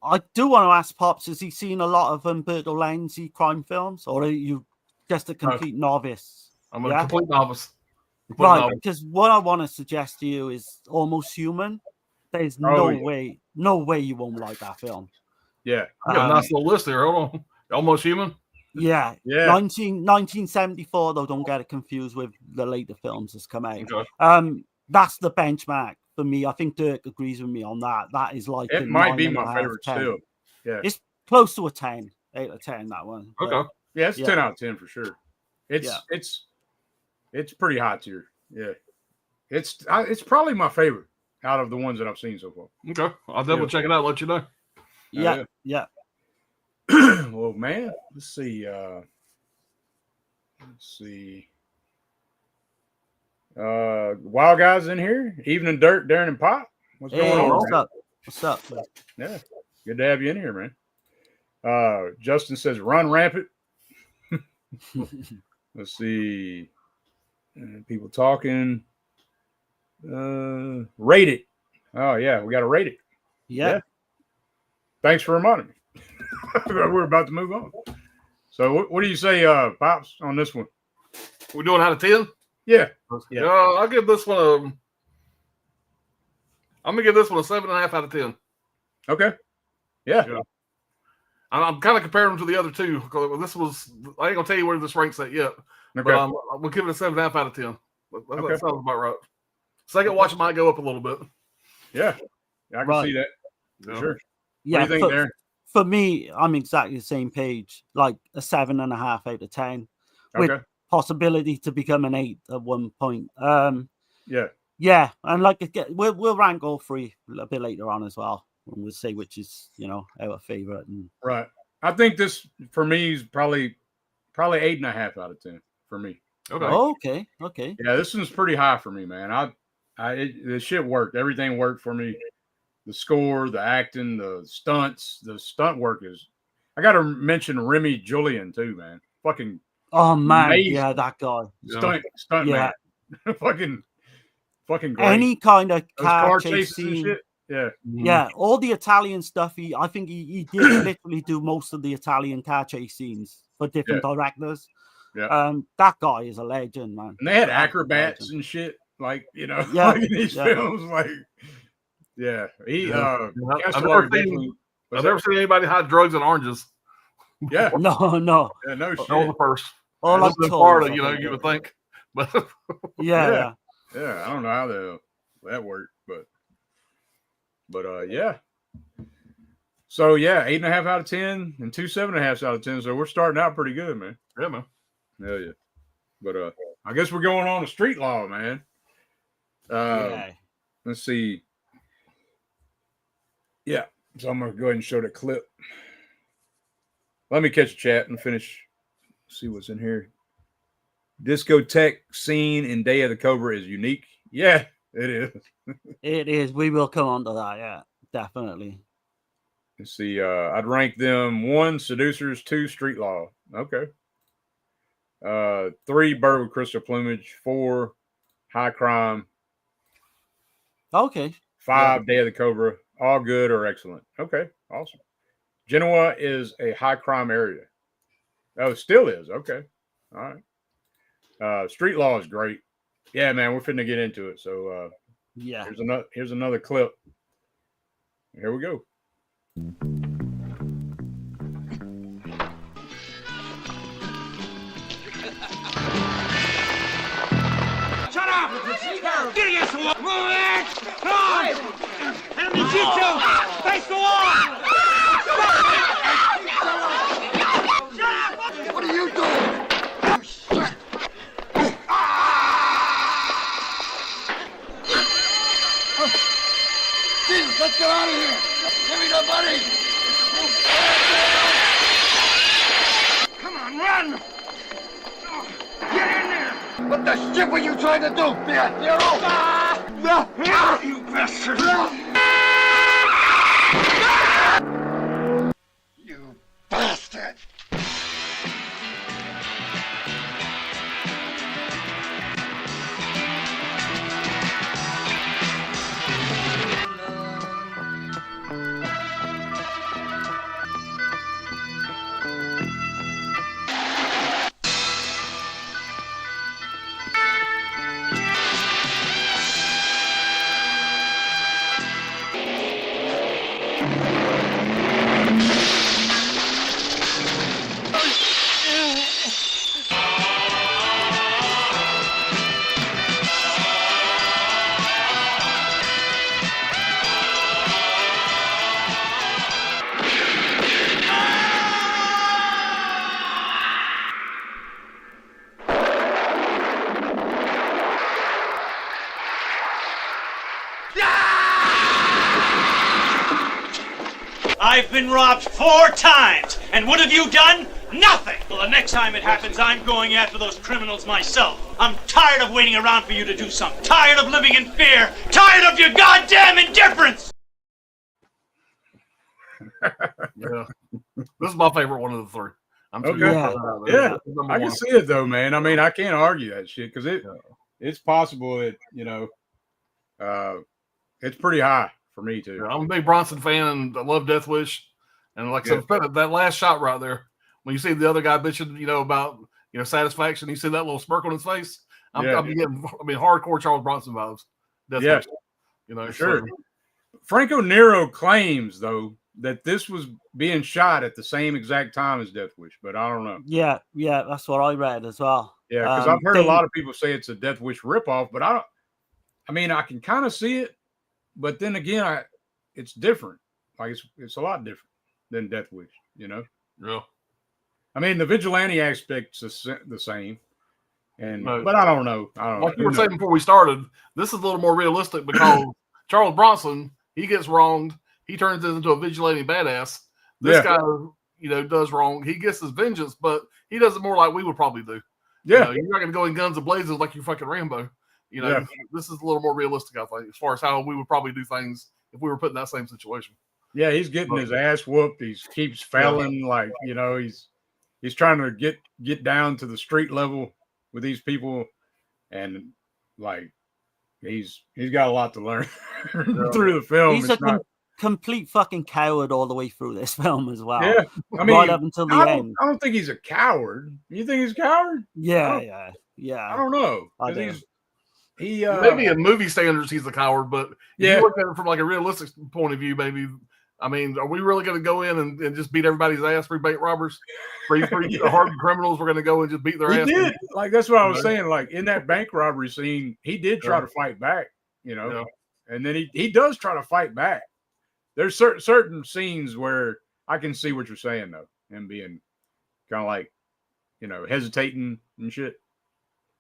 I do want to ask Pops, has he seen a lot of Umberto Lenzi crime films, or are you just a complete novice? I'm a complete novice. Right, because what I want to suggest to you is Almost Human. There's no way you won't like that film. Yeah. Nice little list there. Hold on. Almost Human? Yeah. 1974, though, don't get it confused with the later films that's come out. Okay. That's the benchmark for me. I think Dirk agrees with me on that. That is like it might be my favorite still. Yeah. It's close to a 10, 8 out of 10, that one. Okay. But, yeah, it's 10 out of 10 for sure. It's pretty high tier. Yeah. It's probably my favorite out of the ones that I've seen so far. Okay. I'll definitely check it out and let you know. Yeah. Well, man, let's see. Wild guys in here. Evening Dirt, Darren and Pop. What's going on? What's up? Yeah. Good to have you in here, man. Justin says run rampant. Let's see. People talking. Rate it. Oh yeah, we got to rate it. Yeah. Thanks for reminding me. We're about to move on. So what do you say, Pops, on this one? We're doing out of 10? Yeah. I'll give this one I'm gonna give this one a 7.5 out of 10. Okay. Yeah. I'm kind of comparing them to the other two. This was, I ain't gonna tell you where this ranks at yet. Okay. But we'll give it a 7.5 out of 10. That sounds about right. Second watch might go up a little bit. Yeah. I can see that. For sure. Yeah. What do you think there? For me, I'm exactly the same page. Like a 7.5 out of 10. With possibility to become an 8 at one point. Yeah, and like we'll rank all three a bit later on as well, and we'll say which is our favorite. And right, I think this for me is probably 8.5 out of 10 for me. Okay. Okay. Yeah, this one's pretty high for me, man. The shit worked. Everything worked for me. The score, the acting, the stunts, the stunt work is. I got to mention Remy Julian too, man. Fucking. Oh man, amazing. Yeah, that guy. Stunt man. Fucking great. Any kind of car chases and shit. Yeah. Yeah, all the Italian stuff. I think he did literally do most of the Italian car chase scenes for different directors. Yeah. That guy is a legend, man. And they had acrobats and shit, like in these films, like. Yeah, I've never seen anybody hide drugs and oranges. Yeah, no. Yeah, no shit. That was the first. All like in Florida, you would think, but yeah. I don't know how that worked, but yeah. So yeah, 8.5 out of 10 and 2 7.5 out of 10. So we're starting out pretty good, man. Yeah, man. Hell yeah. But I guess we're going on to street law, man. Let's see. Yeah, so I'm gonna go ahead and show the clip. Let me catch a chat and finish. See what's in here. Discotheque scene in Day of the Cobra is unique. Yeah, it is. It is. We will come on to that. Yeah, definitely. Let's see. I'd rank them 1, Seducers, 2, Street Law. Okay. 3, Bird with Crystal Plumage, 4, High Crime. Okay. 5, Day of the Cobra. All good or excellent. Okay, awesome. Genoa is a high crime area. Oh, it still is. Okay. All right. Street Law is great. Yeah, man, we're finna get into it. So yeah. Here's another clip. Here we go. Shut up! Get against the wall! Move it! Run! Enemy G2! Face the wall! What are you doing? You shit! Jesus, let's get out of here! Give me the money! Come on, run! Get in there! What the shit were you trying to do, You bastard! You bastard! I've been robbed 4 times, and what have you done? Nothing! Well, the next time it happens, I'm going after those criminals myself. I'm tired of waiting around for you to do something. Tired of living in fear. Tired of your goddamn indifference! Yeah, this is my favorite one of the three. I'm Okay. Yeah. I can see it though, man. I mean, I can't argue that shit because it's possible that it's pretty high for me too. Yeah, I'm a big Bronson fan and I love Death Wish. And like I said, that last shot right there, when you see the other guy bitching, about satisfaction, you see that little smirk on his face. I'm getting, hardcore Charles Bronson vibes. Death Wish, sure. So. Franco Nero claims though that this was being shot at the same exact time as Death Wish, but I don't know. Yeah, that's what I read as well. Yeah, because I've heard a lot of people say it's a Death Wish ripoff, but I can kind of see it, but then again, it's different. Like it's a lot different than Death Wish, Yeah. I mean, the vigilante aspect's the same, but I don't know. Like you were saying before we started, this is a little more realistic because Charles Bronson, he gets wronged, he turns into a vigilante badass. This guy, does wrong. He gets his vengeance, but he does it more like we would probably do. Yeah, you're not going to go in guns and blazes like you fucking Rambo. This is a little more realistic, I think, as far as how we would probably do things if we were put in that same situation. Yeah, he's getting his ass whooped. He keeps failing, he's trying to get down to the street level with these people, and he's got a lot to learn through the film. He's complete fucking coward all the way through this film as well. Yeah, I mean, right up until the end. I don't think he's a coward. You think he's a coward? Yeah. I don't know. Maybe in movie standards he's a coward, but if you look at it from a realistic point of view, maybe. I mean, are we really going to go in and just beat everybody's ass for bank robbers? For hardened criminals, we're going to go and just beat their ass. He did. That's what I was saying. In that bank robbery scene, he did try to fight back, and then he does try to fight back. There's certain scenes where I can see what you're saying, though, him being kind of hesitating and shit.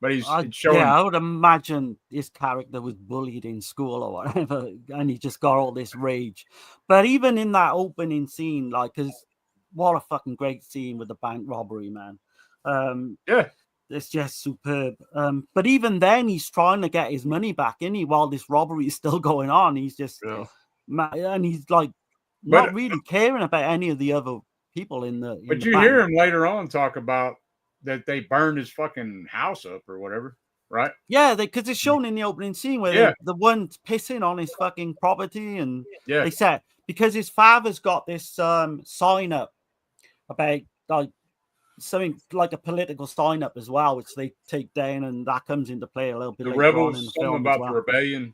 But he's showing. Yeah, I would imagine his character was bullied in school or whatever, and he just got all this rage. But even in that opening scene, because what a fucking great scene with the bank robbery, man. It's just superb. But even then, he's trying to get his money back, while this robbery is still going on. He's just, and he's not really caring about any of the other people in the. But you hear him later on talk about that they burned his fucking house up or whatever, right? Yeah, because it's shown in the opening scene where the one's pissing on his fucking property, and they said because his father's got this sign up about something like a political sign up as well, which they take down, and that comes into play a little bit. The rebels, something about the rebellion,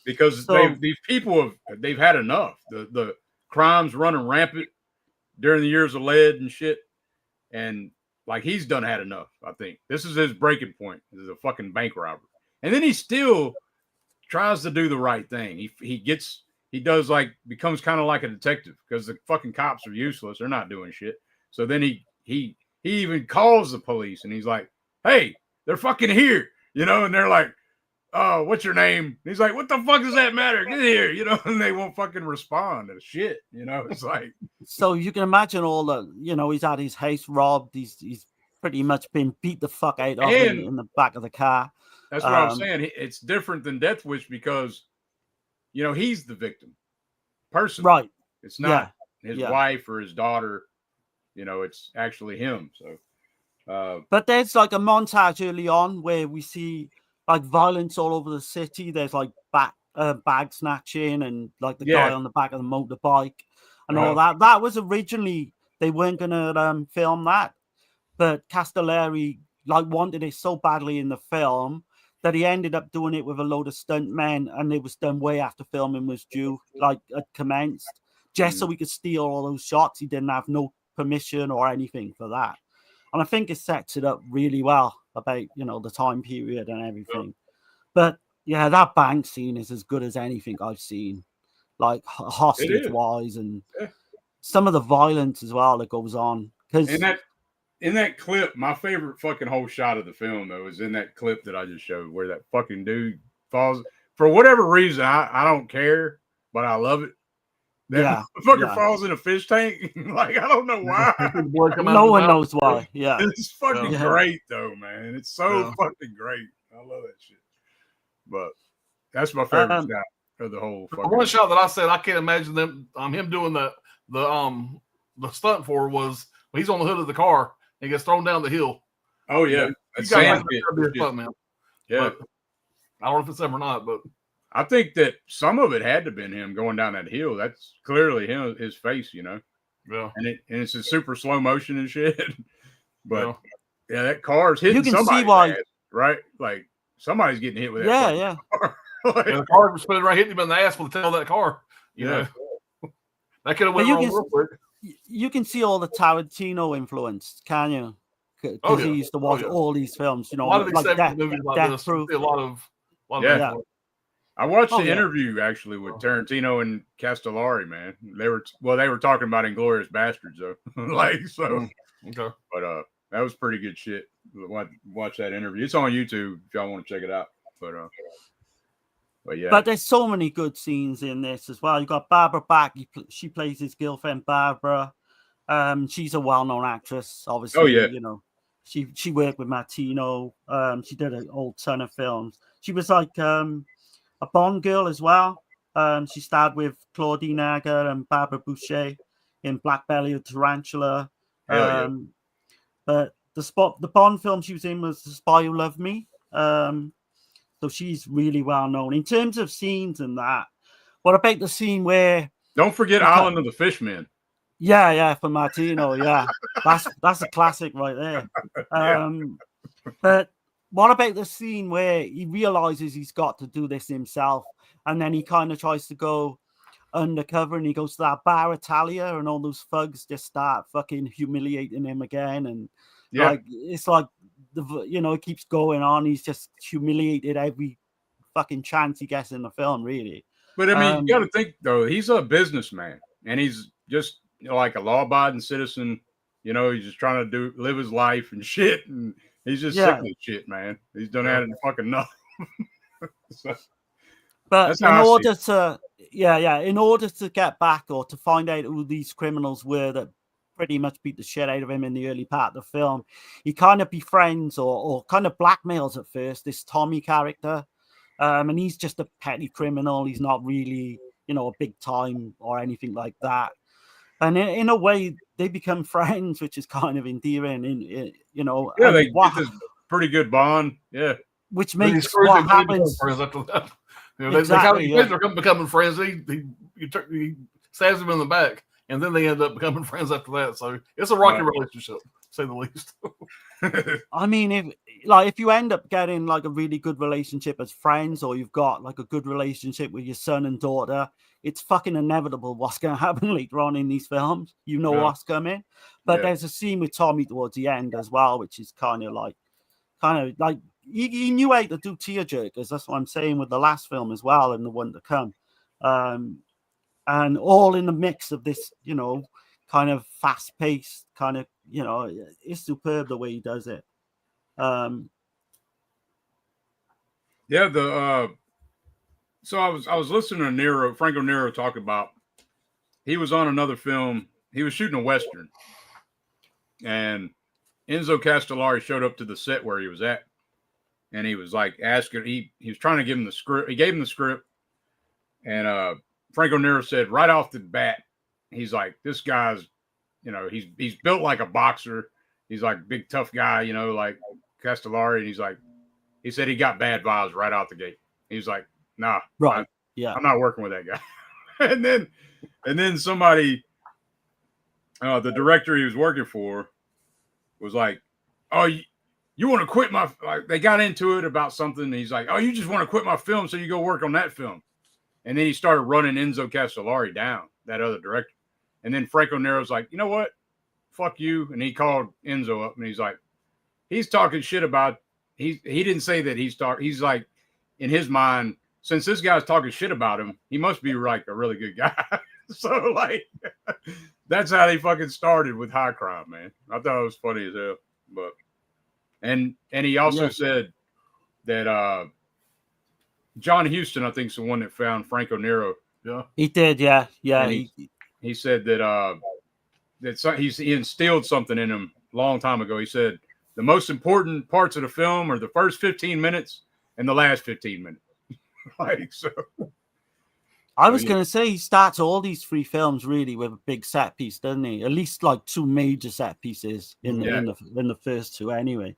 because these people they've had enough. The crimes running rampant during the years of lead and shit. And he's done had enough. I think this is his breaking point. This is a fucking bank robber, and then he still tries to do the right thing. He does becomes kind of like a detective because the fucking cops are useless. They're not doing shit. So then he even calls the police and he's like, "Hey, they're fucking here," and they're like, "Oh, what's your name?" And he's like, "What the fuck does that matter? Get here," and they won't fucking respond to shit. It's like. So you can imagine all the, he's had his house robbed. He's pretty much been beat the fuck out of in the back of the car. That's what I'm saying. It's different than Death Wish because, he's the victim person. Right. It's not his wife or his daughter. It's actually him. So. But there's a montage early on where we see violence all over the city. There's bag snatching and the guy on the back of the motorbike. And all that. That was originally, they weren't going to film that. But Castellari, wanted it so badly in the film that he ended up doing it with a load of stuntmen. And it was done way after filming was due, had commenced. Just so we could steal all those shots. He didn't have no permission or anything for that. And I think it sets it up really well about, the time period and everything. But, that bank scene is as good as anything I've seen. Hostage wise and some of the violence as well that goes on. Because in that clip, my favorite fucking whole shot of the film though is in that clip that I just showed where that fucking dude falls for whatever reason. I don't care, but I love it. That fucker falls in a fish tank. I don't know why. No one knows why. Yeah, it's fucking great though, man. It's so fucking great. I love that shit. But that's my favorite shot. of the whole. The one shot that I said I can't imagine him doing the stunt for was when he's on the hood of the car and gets thrown down the hill. Oh yeah, you got to be a stunt man. Yeah, but I don't know if it's him or not, but I think that some of it had to have been him going down that hill. That's clearly him, his face, you know. Yeah, and it's in super slow motion and shit. But yeah, that car's hitting you can somebody's see why, ass, right? Like somebody's getting hit with that. Yeah. Car. The car was spinning right, hitting him in the ass with the tail of that car. You know, that could have went wrong real quick. You can see all the Tarantino influence, can you? Because he used to watch all these films, you know, a lot of like movies like this. See a lot of I watched the interview actually with Tarantino and Castellari, man. They were talking about Inglourious Bastards though. Okay. But that was pretty good shit. Watch that interview. It's on YouTube if y'all want to check it out. But yeah. But there's so many good scenes in this as well. You got Barbara Bach. She plays his girlfriend Barbara. She's a well-known actress, obviously. Oh yeah. You know, she worked with Martino. She did a whole ton of films. She was like a Bond girl as well. She starred with Claudine Agger and Barbara Boucher in Black Belly of Tarantula. But the Bond film she was in was The Spy Who Loved Me. So she's really well known in terms of scenes and that. What about the scene where? Don't forget Island of the Fishmen. Yeah, for Martino. Yeah, that's a classic right there. But what about the scene where he realizes he's got to do this himself, and then he kind of tries to go undercover, and he goes to that bar Italia, and all those thugs just start fucking humiliating him again, and like it's like it keeps going on. He's just humiliated every fucking chance he gets in the film, really. But I mean, you got to think though, he's a businessman, and he's just like a law-abiding citizen. You know, he's just trying to live his life and shit, and he's just sick of shit, man. He's done had fucking enough. But in order to get back or to find out who these criminals were that pretty much beat the shit out of him in the early part of the film, he kind of befriends or kind of blackmails at first this Tommy character. And he's just a petty criminal. He's not really, a big time or anything like that. And in a way, they become friends, which is kind of endearing. They get this pretty good bond. Yeah. Which makes what happens. Friends after that. They're becoming friends. He stabs him in the back, and then they end up becoming friends after that. So it's a rocky relationship, to say the least. I mean, if you end up getting like a really good relationship as friends, or you've got like a good relationship with your son and daughter, it's fucking inevitable what's going to happen later on in these films. You know what's coming. But there's a scene with Tommy towards the end as well, which is kind of like he knew how to do tearjerkers. That's what I'm saying with the last film as well, and the one to come. And all in the mix of this, kind of fast-paced, kind of, it's superb the way he does it. So I was listening to Franco Nero talk about, he was on another film. He was shooting a Western, and Enzo Castellari showed up to the set where he was at, and he was like asking, he was trying to give him the script. He gave him the script, and Franco Nero said right off the bat, he's like, this guy's, he's built like a boxer. He's like a big tough guy, like Castellari. And he said he got bad vibes right out the gate. He was like, nah, right, I'm not working with that guy. and then somebody, the director he was working for, was like, oh, you want to quit my? Like, they got into it about something. And he's like, oh, you just want to quit my film, so you go work on that film. And then he started running Enzo Castellari down, that other director. And then Franco Nero's like, you know what? Fuck you. And he called Enzo up, and he's like, he's talking shit about. He didn't say that he's talking. He's like, in his mind, since this guy's talking shit about him, he must be like a really good guy. So like, that's how they fucking started with High Crime, man. I thought it was funny as hell. But and he also said that John Huston, I think, is the one that found Franco Nero. Yeah, he did. Yeah. He said that he instilled something in him a long time ago. He said the most important parts of the film are the first 15 minutes and the last 15 minutes. Like, so I was going to say he starts all these 3 films really with a big set piece, doesn't he? At least like 2 major set pieces in the first 2 anyway.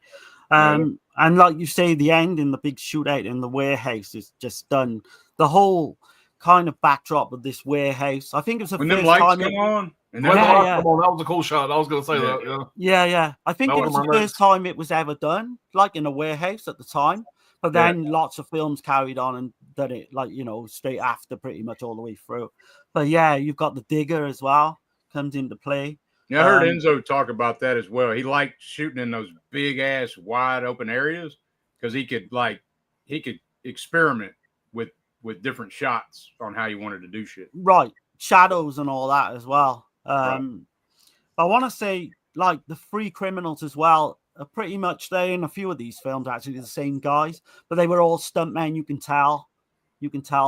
And like you say, the end in the big shootout in the warehouse is just done. The whole kind of backdrop of this warehouse. I think it was the when first them lights time come on. And Come on, that was a cool shot. I was going to say that. Yeah. I think it was the first time it was ever done, like in a warehouse at the time. But then lots of films carried on and done it, like, you know, straight after pretty much all the way through. But yeah, you've got the digger as well, comes into play. Yeah, I heard Enzo talk about that as well. He liked shooting in those big ass wide open areas because he could experiment with different shots on how you wanted to do shit. Right. Shadows and all that as well. I want to say, like, the 3 criminals as well are pretty much, they're in a few of these films, actually, the same guys, but they were all stuntmen. You can tell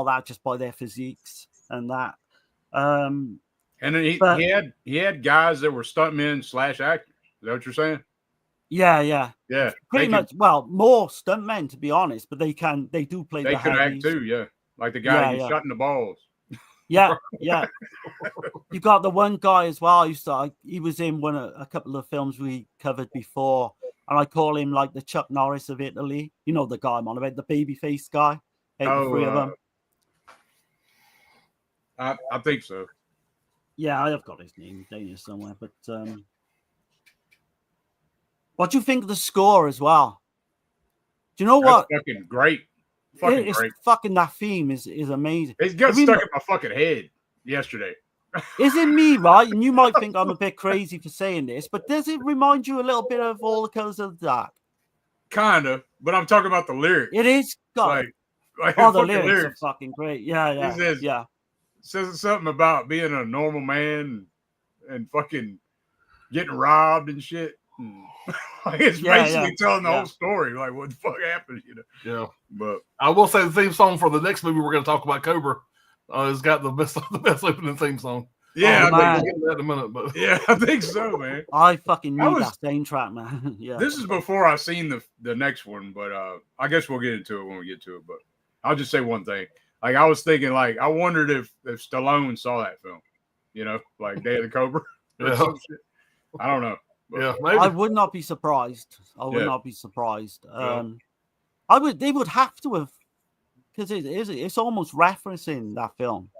that just by their physiques and that. And then he had guys that were stuntmen / actors. Is that what you're saying? Yeah. Pretty much. Well, more stuntmen, to be honest, but they do play. They could act too, yeah. Like the guy who's shutting the balls. Yeah. You got the one guy as well. He was in a couple of films we covered before, and I call him like the Chuck Norris of Italy. You know the guy I'm on about, the babyface guy. The 3 of them. I think so. Yeah, I've got his name down somewhere. But what do you think of the score as well? Do you know what? Fucking great. Great. Fucking that theme is amazing. It got stuck in my fucking head yesterday. Is it me, right? And you might think I'm a bit crazy for saying this, but does it remind you a little bit of All the Colors of the Dark? Kind of, but I'm talking about the lyrics. It is. Like the lyrics are fucking great. Yeah. It says something about being a normal man and fucking getting robbed and shit. It's basically telling the whole story, like what the fuck happened, you know. Yeah, but I will say the theme song for the next movie we're going to talk about, Cobra, has got the best opening theme song. Yeah, I think we'll get to that in a minute, but yeah, I think so, man. I fucking need that same track, man. Yeah, this is before I seen the next one, but I guess we'll get into it when we get to it. But I'll just say one thing: like I was thinking, like I wondered if Stallone saw that film, you know, like Day of the Cobra or some shit. I don't know. Yeah, maybe. I would not be surprised. Not be surprised. They would have to have, because it's almost referencing that film.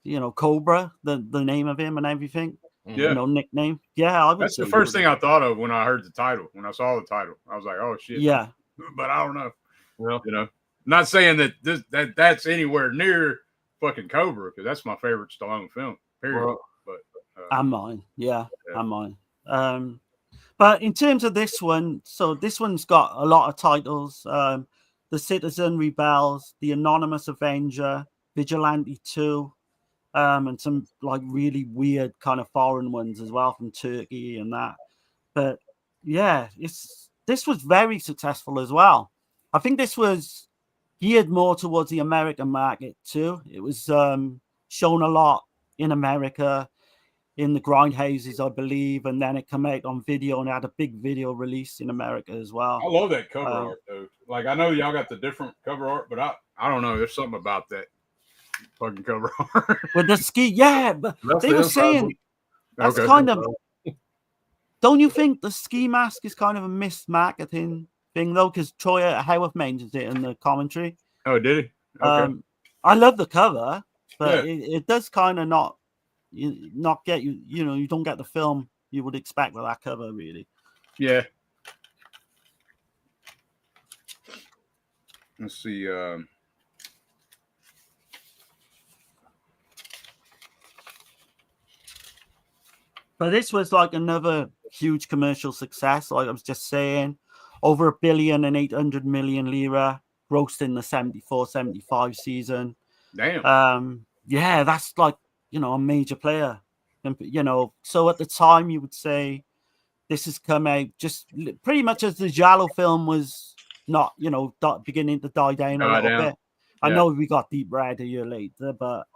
You know, Cobra, the name of him and everything. Yeah. You know, nickname. Yeah, that's the first thing I thought of when I heard the title. When I saw the title, I was like, "Oh shit!" Yeah, but I don't know. Well, you know, not saying that that's anywhere near fucking Cobra, because that's my favorite Stallone film. Period. Well, but and mine. Yeah, and mine. But in terms of this one, so this one's got a lot of titles. The Citizen Rebels, The Anonymous Avenger, Vigilante 2, and some like really weird kind of foreign ones as well from Turkey and that. But yeah, this was very successful as well. I think this was geared more towards the American market too. It was shown a lot in America, in the grindhouses, I believe, and then it came out on video and had a big video release in America as well. I love that cover art, though. Like, I know y'all got the different cover art, but I don't know. There's something about that fucking cover art. With the ski, yeah, but they were saying that's kind of. Don't you think the ski mask is kind of a missed marketing thing, though? Because Troy Howarth mentions it in the commentary. Oh, did he? Okay. I love the cover, but it does kind of not get you know, you don't get the film you would expect with that cover, really. Yeah. Let's see. But this was like another huge commercial success. Like I was just saying, over $1.8 billion lira grossed in the 74-75 season. Damn. Yeah, that's like, you know, a major player. And, you know, so at the time you would say this has come out just pretty much as the Giallo film was not, you know, beginning to die down a little bit. I know we got Deep Red a year later, but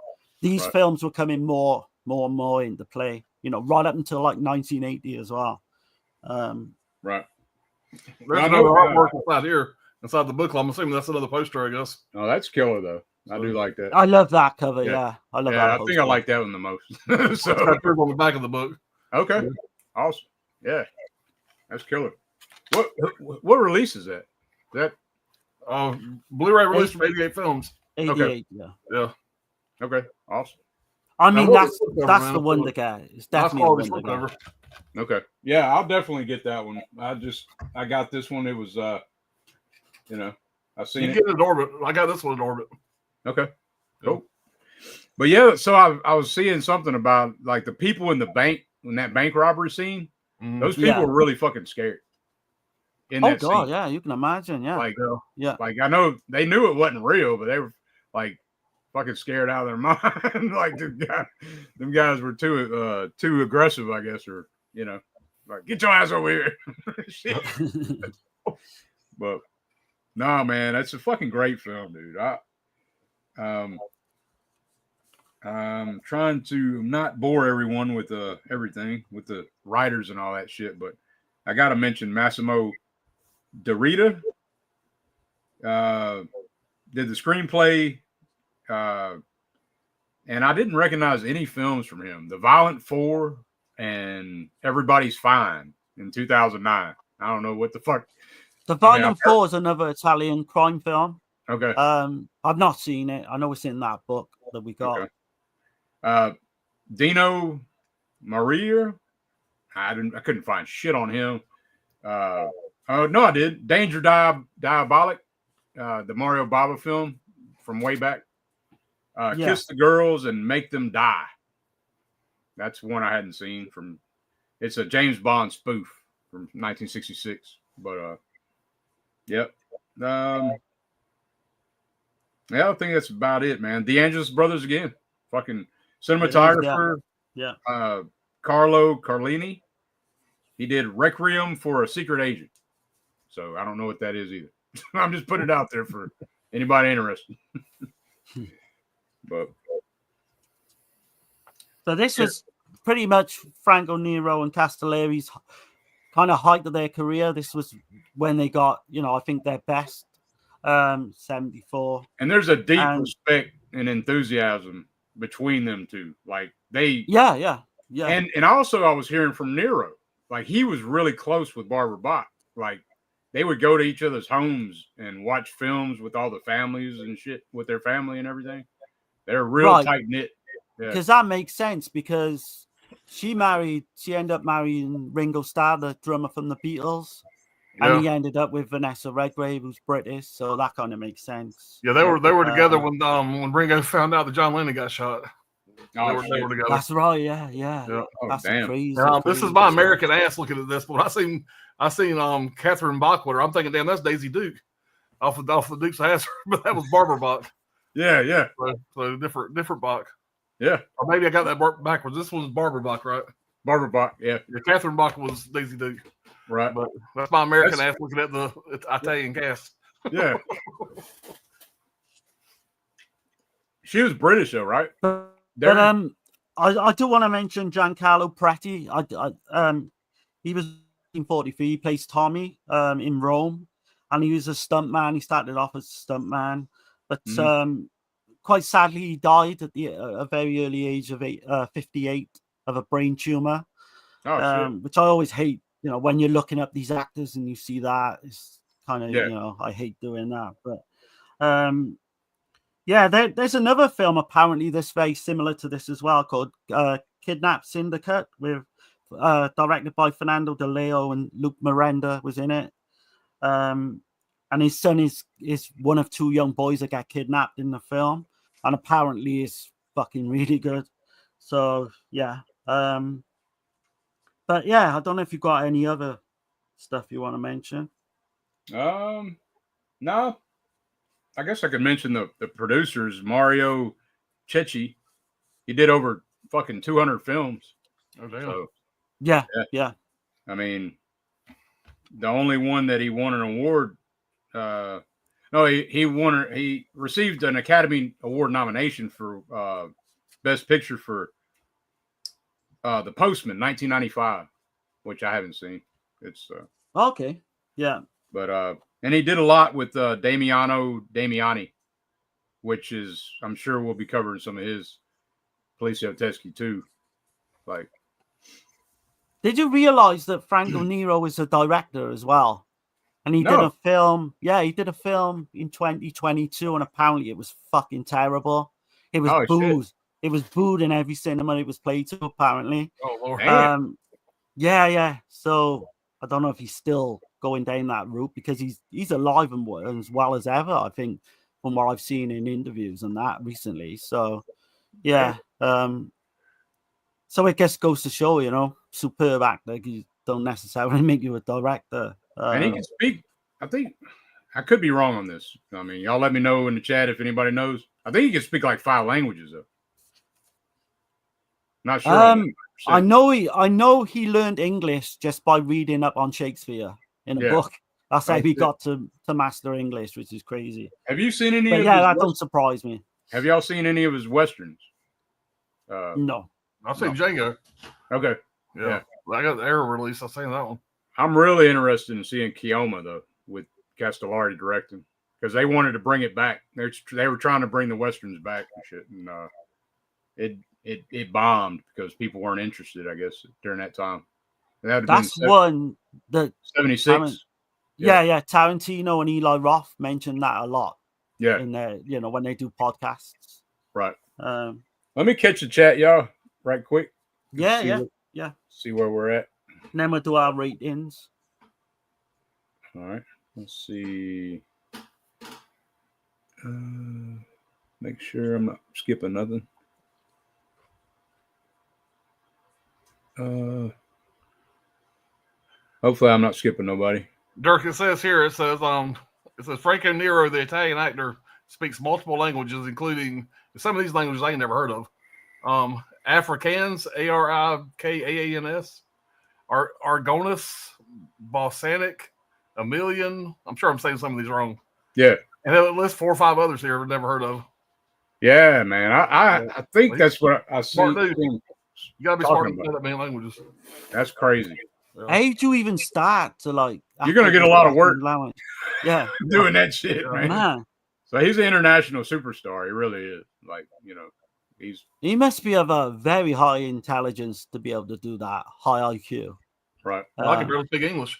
these films were coming more and more into play, you know, right up until like 1980 as well. Right. There's another artwork inside here, inside the book. I'm assuming that's another poster, I guess. Oh, that's killer, though. I do like that. I love that cover. Yeah. Yeah, I love Yeah, that. I think I like that one the most. It's So got proof on the back of the book. okay, Yeah. awesome. Yeah, that's killer. What release is that? That Blu-ray release from 88 Films. 88. Yeah. Yeah. okay, awesome. I mean, Now, that's the one to get. It's definitely a one to cover. get. Okay, yeah, I'll definitely get that one. I got this one. It was you know, I've seen You it. get it in orbit. I got this one in orbit. Okay, cool. But yeah, so I was seeing something about like the people in the bank in that bank robbery scene. Those people were really fucking scared. In Oh that god, scene. yeah, you can imagine. Yeah, Like, yeah. like I know they knew it wasn't real, but they were like fucking scared out of their mind. Like them guys were too aggressive, I guess, or you know, like get your ass over here. Shit. But no, man, that's a fucking great film, dude. I'm trying to not bore everyone with everything with the writers and all that shit, but I got to mention Massimo Derrida. Did the screenplay, and I didn't recognize any films from him. The Violent Four and Everybody's Fine in 2009. I don't know what the fuck. The Violent Four is another Italian crime film. Okay. I've not seen it. I know it's in that book that we got. Okay. Dino Maria. I couldn't find shit on him. No, I did. Danger Diabolic, the Mario Bava film from way back. Kiss the Girls and Make Them Die. That's one I hadn't seen from. It's a James Bond spoof from 1966. But yep. Yeah, I think that's about it, man. The Angeles Brothers again. Fucking cinematographer. Yeah. Carlo Carlini. He did Requiem for a Secret Agent. So I don't know what that is either. I'm just putting it out there for anybody interested. But so this was pretty much Franco Nero and Castellari's kind of height of their career. This was when they got, I think their best. 74. And there's a deep respect and enthusiasm between them two. Like they Yeah. And also I was hearing from Nero, like he was really close with Barbara Bach. Like they would go to each other's homes and watch films with all the families and shit with their family and everything. They're real tight knit. Because that makes sense, because she ended up marrying Ringo Starr, the drummer from the Beatles. And he ended up with Vanessa Redgrave, who's British, so that kind of makes sense. Yeah, they were together when Ringo found out that John Lennon got shot. They were together. That's right. Yeah. Oh, that's damn. crazy. This is my American ass looking at this, but I seen Catherine Bach with her. I'm thinking, damn, that's Daisy Duke off the Duke's of Hazzard, but that was Barbara Bach. Yeah. So different Bach. Yeah. Or maybe I got that backwards. This was Barbara Bach, right? Barbara Bach. Yeah. Catherine Bach was Daisy Duke. Right. But that's my American ass looking at the Italian cast. Yeah. She was British though, right? But I do want to mention Giancarlo Prati. He was in 1943. He plays Tommy in Rome, and he was a stuntman. He started off as a stuntman, but quite sadly he died at a very early age of 58 of a brain tumor. Which I always hate. When you're looking up these actors and you see that, it's kind of, I hate doing that. But there's another film apparently that's very similar to this as well, called Kidnap Syndicate, with directed by Fernando De Leo, and Luke Miranda was in it. And his son is one of two young boys that got kidnapped in the film, and apparently is fucking really good. So yeah. But yeah, I don't know if you've got any other stuff you want to mention. No. I guess I could mention the producers, Mario Cecchi. He did over fucking 200 films. Oh, damn. So, yeah. I mean, the only one that he won an award. He received an Academy Award nomination for Best Picture for The Postman, 1995, which I haven't seen. It's okay, yeah. But and he did a lot with Damiano Damiani. which is I'm sure we'll be covering some of his poliziotteschi too. Like, did you realize that Franco Nero is a director as well? And he did a film. Yeah, he did a film in 2022, and apparently it was fucking terrible. It was booed. Shit. It was booed in every cinema it was played to, apparently. Oh, Lord. Yeah. So I don't know if he's still going down that route because he's alive and as well as ever, I think, from what I've seen in interviews and that recently. So yeah. So it just goes to show, you know, superb actor. You don't necessarily make you a director. And he can speak. I think I could be wrong on this. I mean, y'all let me know in the chat if anybody knows. I think he can speak like 5 languages though. Not sure. I know he learned English just by reading up on Shakespeare in a book. That's how he got to master English, which is crazy. Have you seen any? That don't surprise me. Have y'all seen any of his westerns? No. I've seen Django. Okay. Yeah. I got the Arrow release. I've seen that one. I'm really interested in seeing Kioma though, with Castellari directing, because they wanted to bring it back. They were trying to bring the westerns back and shit, and it bombed because people weren't interested, I guess, during that time. That's one that 76. Yeah, Tarantino and Eli Roth mentioned that a lot. Yeah, in their, when they do podcasts. Right. Let me catch the chat, y'all, right quick. Yeah. See where we're at. And then we'll do our ratings. All right. Let's see. Make sure I'm not skipping nothing. Hopefully I'm not skipping nobody. Dirk, it says Franco Nero, the Italian actor, speaks multiple languages, including some of these languages I ain't never heard of. Afrikaans, Arikaans, Argonis, Balsanic, Emilian. I'm sure I'm saying some of these wrong. Yeah. And it lists 4 or 5 others here I've never heard of. Yeah, man. I think that's what I see. You gotta be smart to know that many languages. That's crazy. How do you even start to You're gonna get a lot of work. Yeah, doing that shit, man. So he's an international superstar. He really is. He must be of a very high intelligence to be able to do that. High IQ. Right. I can barely speak English.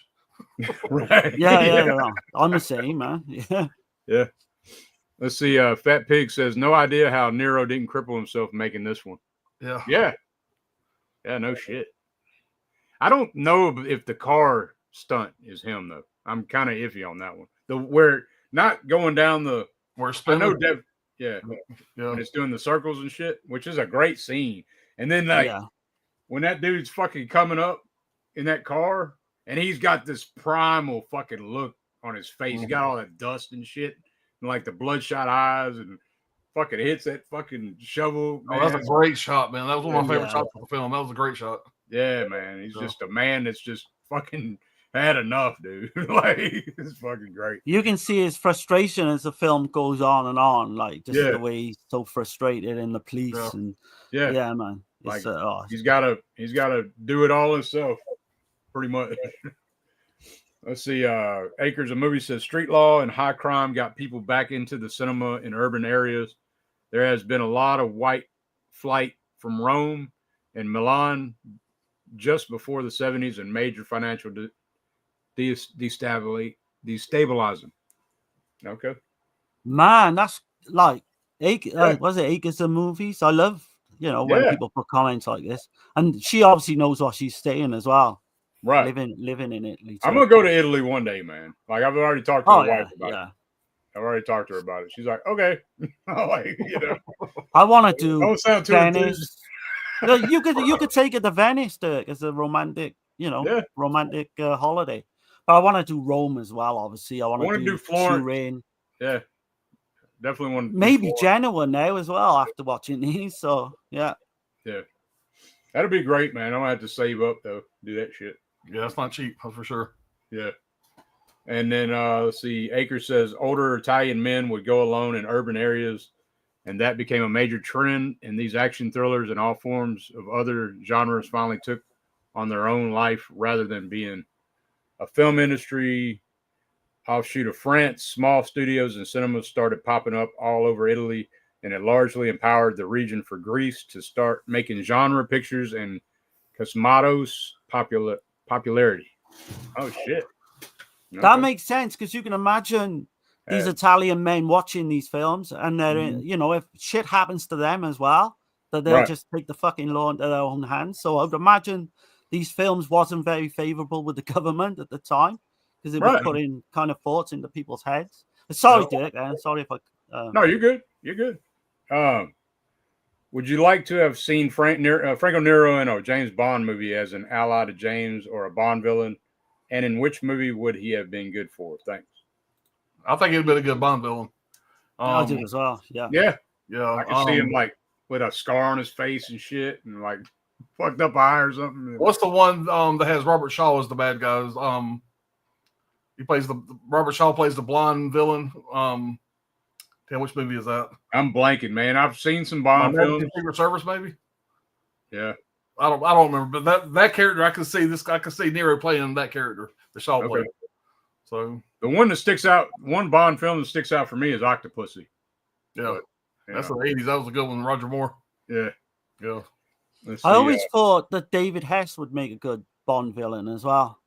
Right. Yeah. I'm the same, man. Yeah. Let's see. Fat Pig says, no idea how Nero didn't cripple himself making this one. Yeah. Yeah, no shit. I don't know if the car stunt is him though. I'm kind of iffy on that one. Where not going down the where spinning. When it's doing the circles and shit, which is a great scene. And then when that dude's fucking coming up in that car and he's got this primal fucking look on his face. He got all that dust and shit and the bloodshot eyes and fucking hits that fucking shovel. Man. Oh, that's a great shot, man. That was one of my favorite shots of the film. That was a great shot. Yeah, man. He's just a man that's just fucking had enough, dude. It's fucking great. You can see his frustration as the film goes on and on, the way he's so frustrated in the police and man. He's gotta do it all himself, pretty much. Let's see. Acres of Movie says street law and high crime got people back into the cinema in urban areas. There has been a lot of white flight from Rome and Milan just before the 70s and major financial destabilizing. Okay. Man, that's was it Acres of Movies? I love, when people put comments like this. And she obviously knows what she's saying as well. Right. Living in Italy. I'm going to go to Italy one day, man. I've already talked to my wife about it. I've already talked to her about it. She's like, okay. I want to do don't sound too Venice. You could take it to Venice as a romantic, romantic holiday. But I want to do Rome as well. Obviously, I want to do Florence. Turin. Yeah, definitely want to. Maybe Genoa now as well after watching these. So yeah, that'd be great, man. I'm gonna have to save up though, do that shit. Yeah, that's not cheap, that's for sure. Yeah. And then let's see. Acre says older Italian men would go alone in urban areas. And that became a major trend, and these action thrillers and all forms of other genres finally took on their own life rather than being a film industry offshoot of France, small studios and cinemas started popping up all over Italy, and it largely empowered the region for Greece to start making genre pictures and Cosmatos popularity. Oh shit! That makes sense because you can imagine these Italian men watching these films, and they're you know, if shit happens to them as well, that they'll just take the fucking law into their own hands. So I would imagine these films wasn't very favorable with the government at the time because it was putting kind of thoughts into people's heads. Sorry, Dick. Sorry if I. No, you're good. You're good. Would you like to have seen Franco Nero in a James Bond movie as an ally to James or a Bond villain? And in which movie would he have been good for? Thanks. I think he'd been a good Bond villain. I do as well. Yeah. Yeah. I can see him like with a scar on his face and shit, and like fucked up eye or something. What's the one that has Robert Shaw as the bad guys? He plays Robert Shaw plays the blonde villain. Damn, which movie is that? I'm blanking, man. I've seen some Bond films. Secret Service, maybe. Yeah. I don't remember, but that character I can see Nero playing that character, the Shaw played. So the one that sticks out, one Bond film that sticks out for me is Octopussy. Yeah, that's the 80s. That was a good one, Roger Moore. Yeah. I always thought that David Hess would make a good Bond villain as well.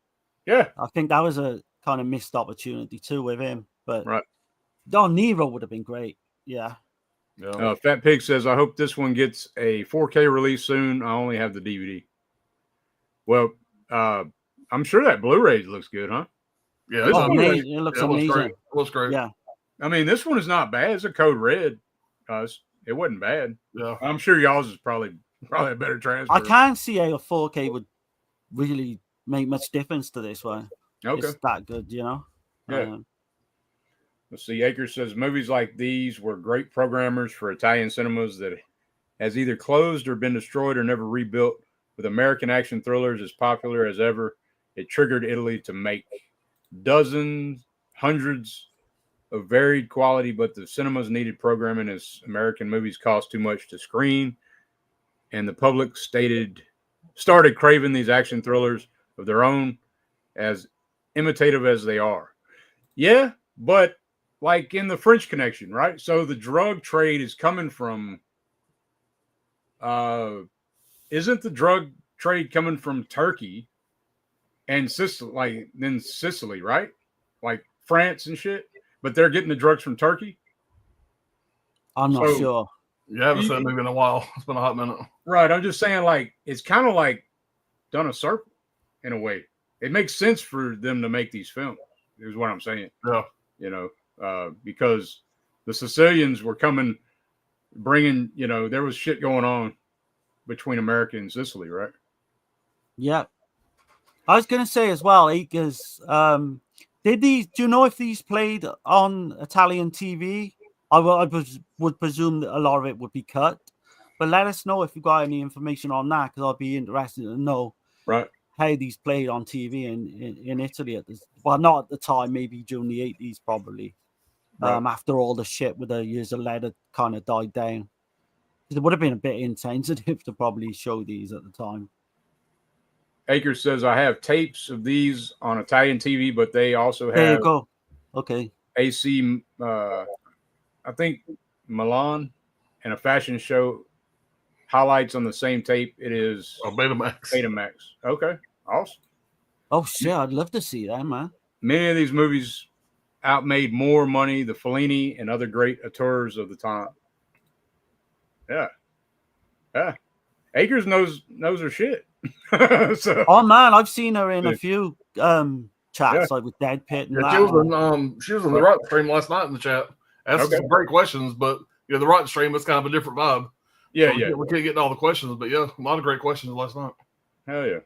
Yeah, I think that was a kind of missed opportunity too with him. But Nero would have been great. Yeah. Fat Pig says, I hope this one gets a 4K release soon. I only have the DVD. Well, I'm sure that Blu-ray looks good, huh? Yeah, it looks amazing. It looks great. Yeah. I mean, this one is not bad. It's a code red. It wasn't bad. Yeah. I'm sure y'all's is probably a better transfer. I can't see how a 4K would really make much difference to this one. Okay. It's that good, you know? Yeah. Let's see. Akers says movies like these were great programmers for Italian cinemas that has either closed or been destroyed or never rebuilt. With American action thrillers as popular as ever, it triggered Italy to make dozens, hundreds of varied quality, but the cinemas needed programming as American movies cost too much to screen, and the public started craving these action thrillers of their own, as imitative as they are. Yeah, but like in the French Connection, right? So the drug trade is coming from, isn't the drug trade coming from Turkey and Sicily, right? Like France and shit, but they're getting the drugs from Turkey. I'm not sure. You haven't said maybe in a while. It's been a hot minute. Right. I'm just saying, like, it's kind of like done a circle in a way. It makes sense for them to make these films, is what I'm saying. Yeah. You know, because the Sicilians were bringing, you know, there was shit going on between America and Sicily, right? Yeah. I was going to say as well, Akers, do you know if these played on Italian TV? I would presume that a lot of it would be cut, but let us know if you got any information on that, because I'll be interested to know how these played on TV in Italy at this. Well, not at the time, maybe during the 80s, probably. After all the shit with the years of leather kind of died down, because it would have been a bit insensitive to probably show these at the time. Akers says, I have tapes of these on Italian TV, but they also have there you go. Okay. AC, I think Milan, and a fashion show highlights on the same tape. It is Betamax. Betamax. Okay. Awesome. Oh, shit. I'd love to see that, man. Many of these movies outmade more money the Fellini and other great auteurs of the time. Yeah. Yeah. Akers knows her shit. So, oh man, I've seen her in a few chats like with Dead Pit and that. She was on the Rotten Stream last night in the chat. Asking some great questions, but you know, the Rotten Stream is kind of a different vibe. Yeah, so we can't get to all the questions, but yeah, a lot of great questions last night. Hell yeah.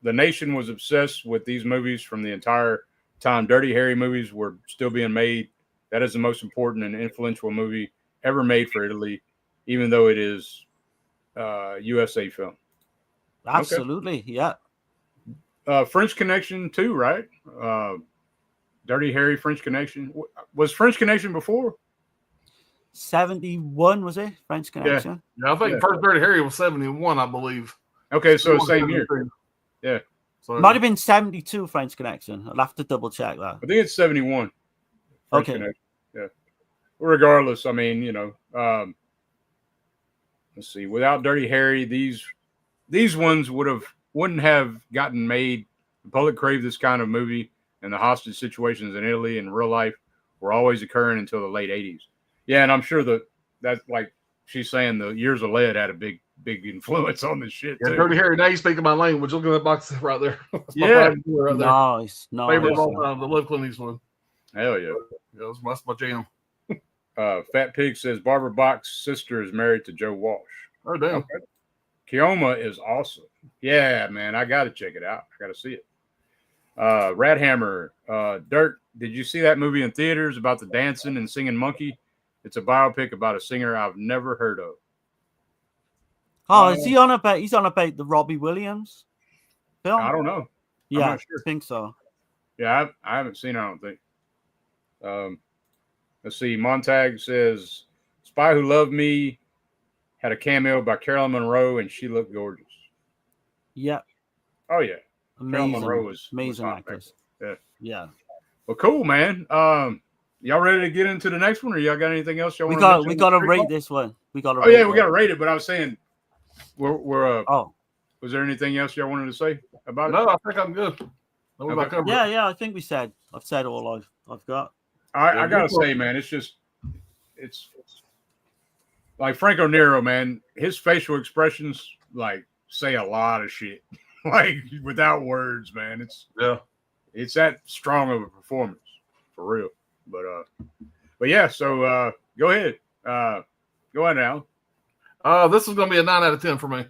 The nation was obsessed with these movies from the entire time Dirty Harry movies were still being made. That is the most important and influential movie ever made for Italy, even though it is USA film. Absolutely, yeah. French Connection too, right? Dirty Harry, French Connection. Was French Connection before? 71 was it? French Connection. Yeah, I think first Dirty Harry was 71, I believe. Okay, so same year. Yeah. So Might have been 72 French Connection. I'll have to double check that. I think it's 71. French Okay. Connection. Yeah. Regardless, I mean, let's see. Without Dirty Harry, these ones wouldn't have gotten made. The public craved this kind of movie, and the hostage situations in Italy in real life were always occurring until the late 80s. Yeah, and I'm sure that's like she's saying the Years of Lead had a big influence on this shit too. Dirty Harry, now you speak my language. Look at that box right there. Yeah. Right there. Nice. Favorite of all time, the Live Clint Eastwood. Hell yeah. Yeah, that's my jam. Fat Pig says Barbara Bach's sister is married to Joe Walsh. Oh, damn. Okay. Kioma is awesome. Yeah, man, I got to check it out. I got to see it. Radhammer, Dirt, did you see that movie in theaters about the dancing and singing monkey? It's a biopic about a singer I've never heard of. Oh, is he on about? He's on about the Robbie Williams film. I don't know. Yeah, I'm not sure. I think so. Yeah, I haven't seen it, I don't think. Let's see. Montag says Spy Who Loved Me had a cameo by Carolyn Monroe, and she looked gorgeous. Yeah. Oh, yeah. Amazing. Carolyn Monroe was amazing hot, actress. Yeah. Yeah. Well, cool, man. Y'all ready to get into the next one, or y'all got anything else y'all want to mention? We got to rate this one. We got to. Oh yeah, we got to rate it. But I was saying, we're oh, was there anything else y'all wanted to say about it? No, I think I'm good. Okay. Yeah. I think I've said all I've got. I gotta say, man, it's like Franco Nero, man. His facial expressions like say a lot of shit, like without words, man. It's that strong of a performance for real. But yeah. So go ahead, Al. This is gonna be a 9 out of 10 for me.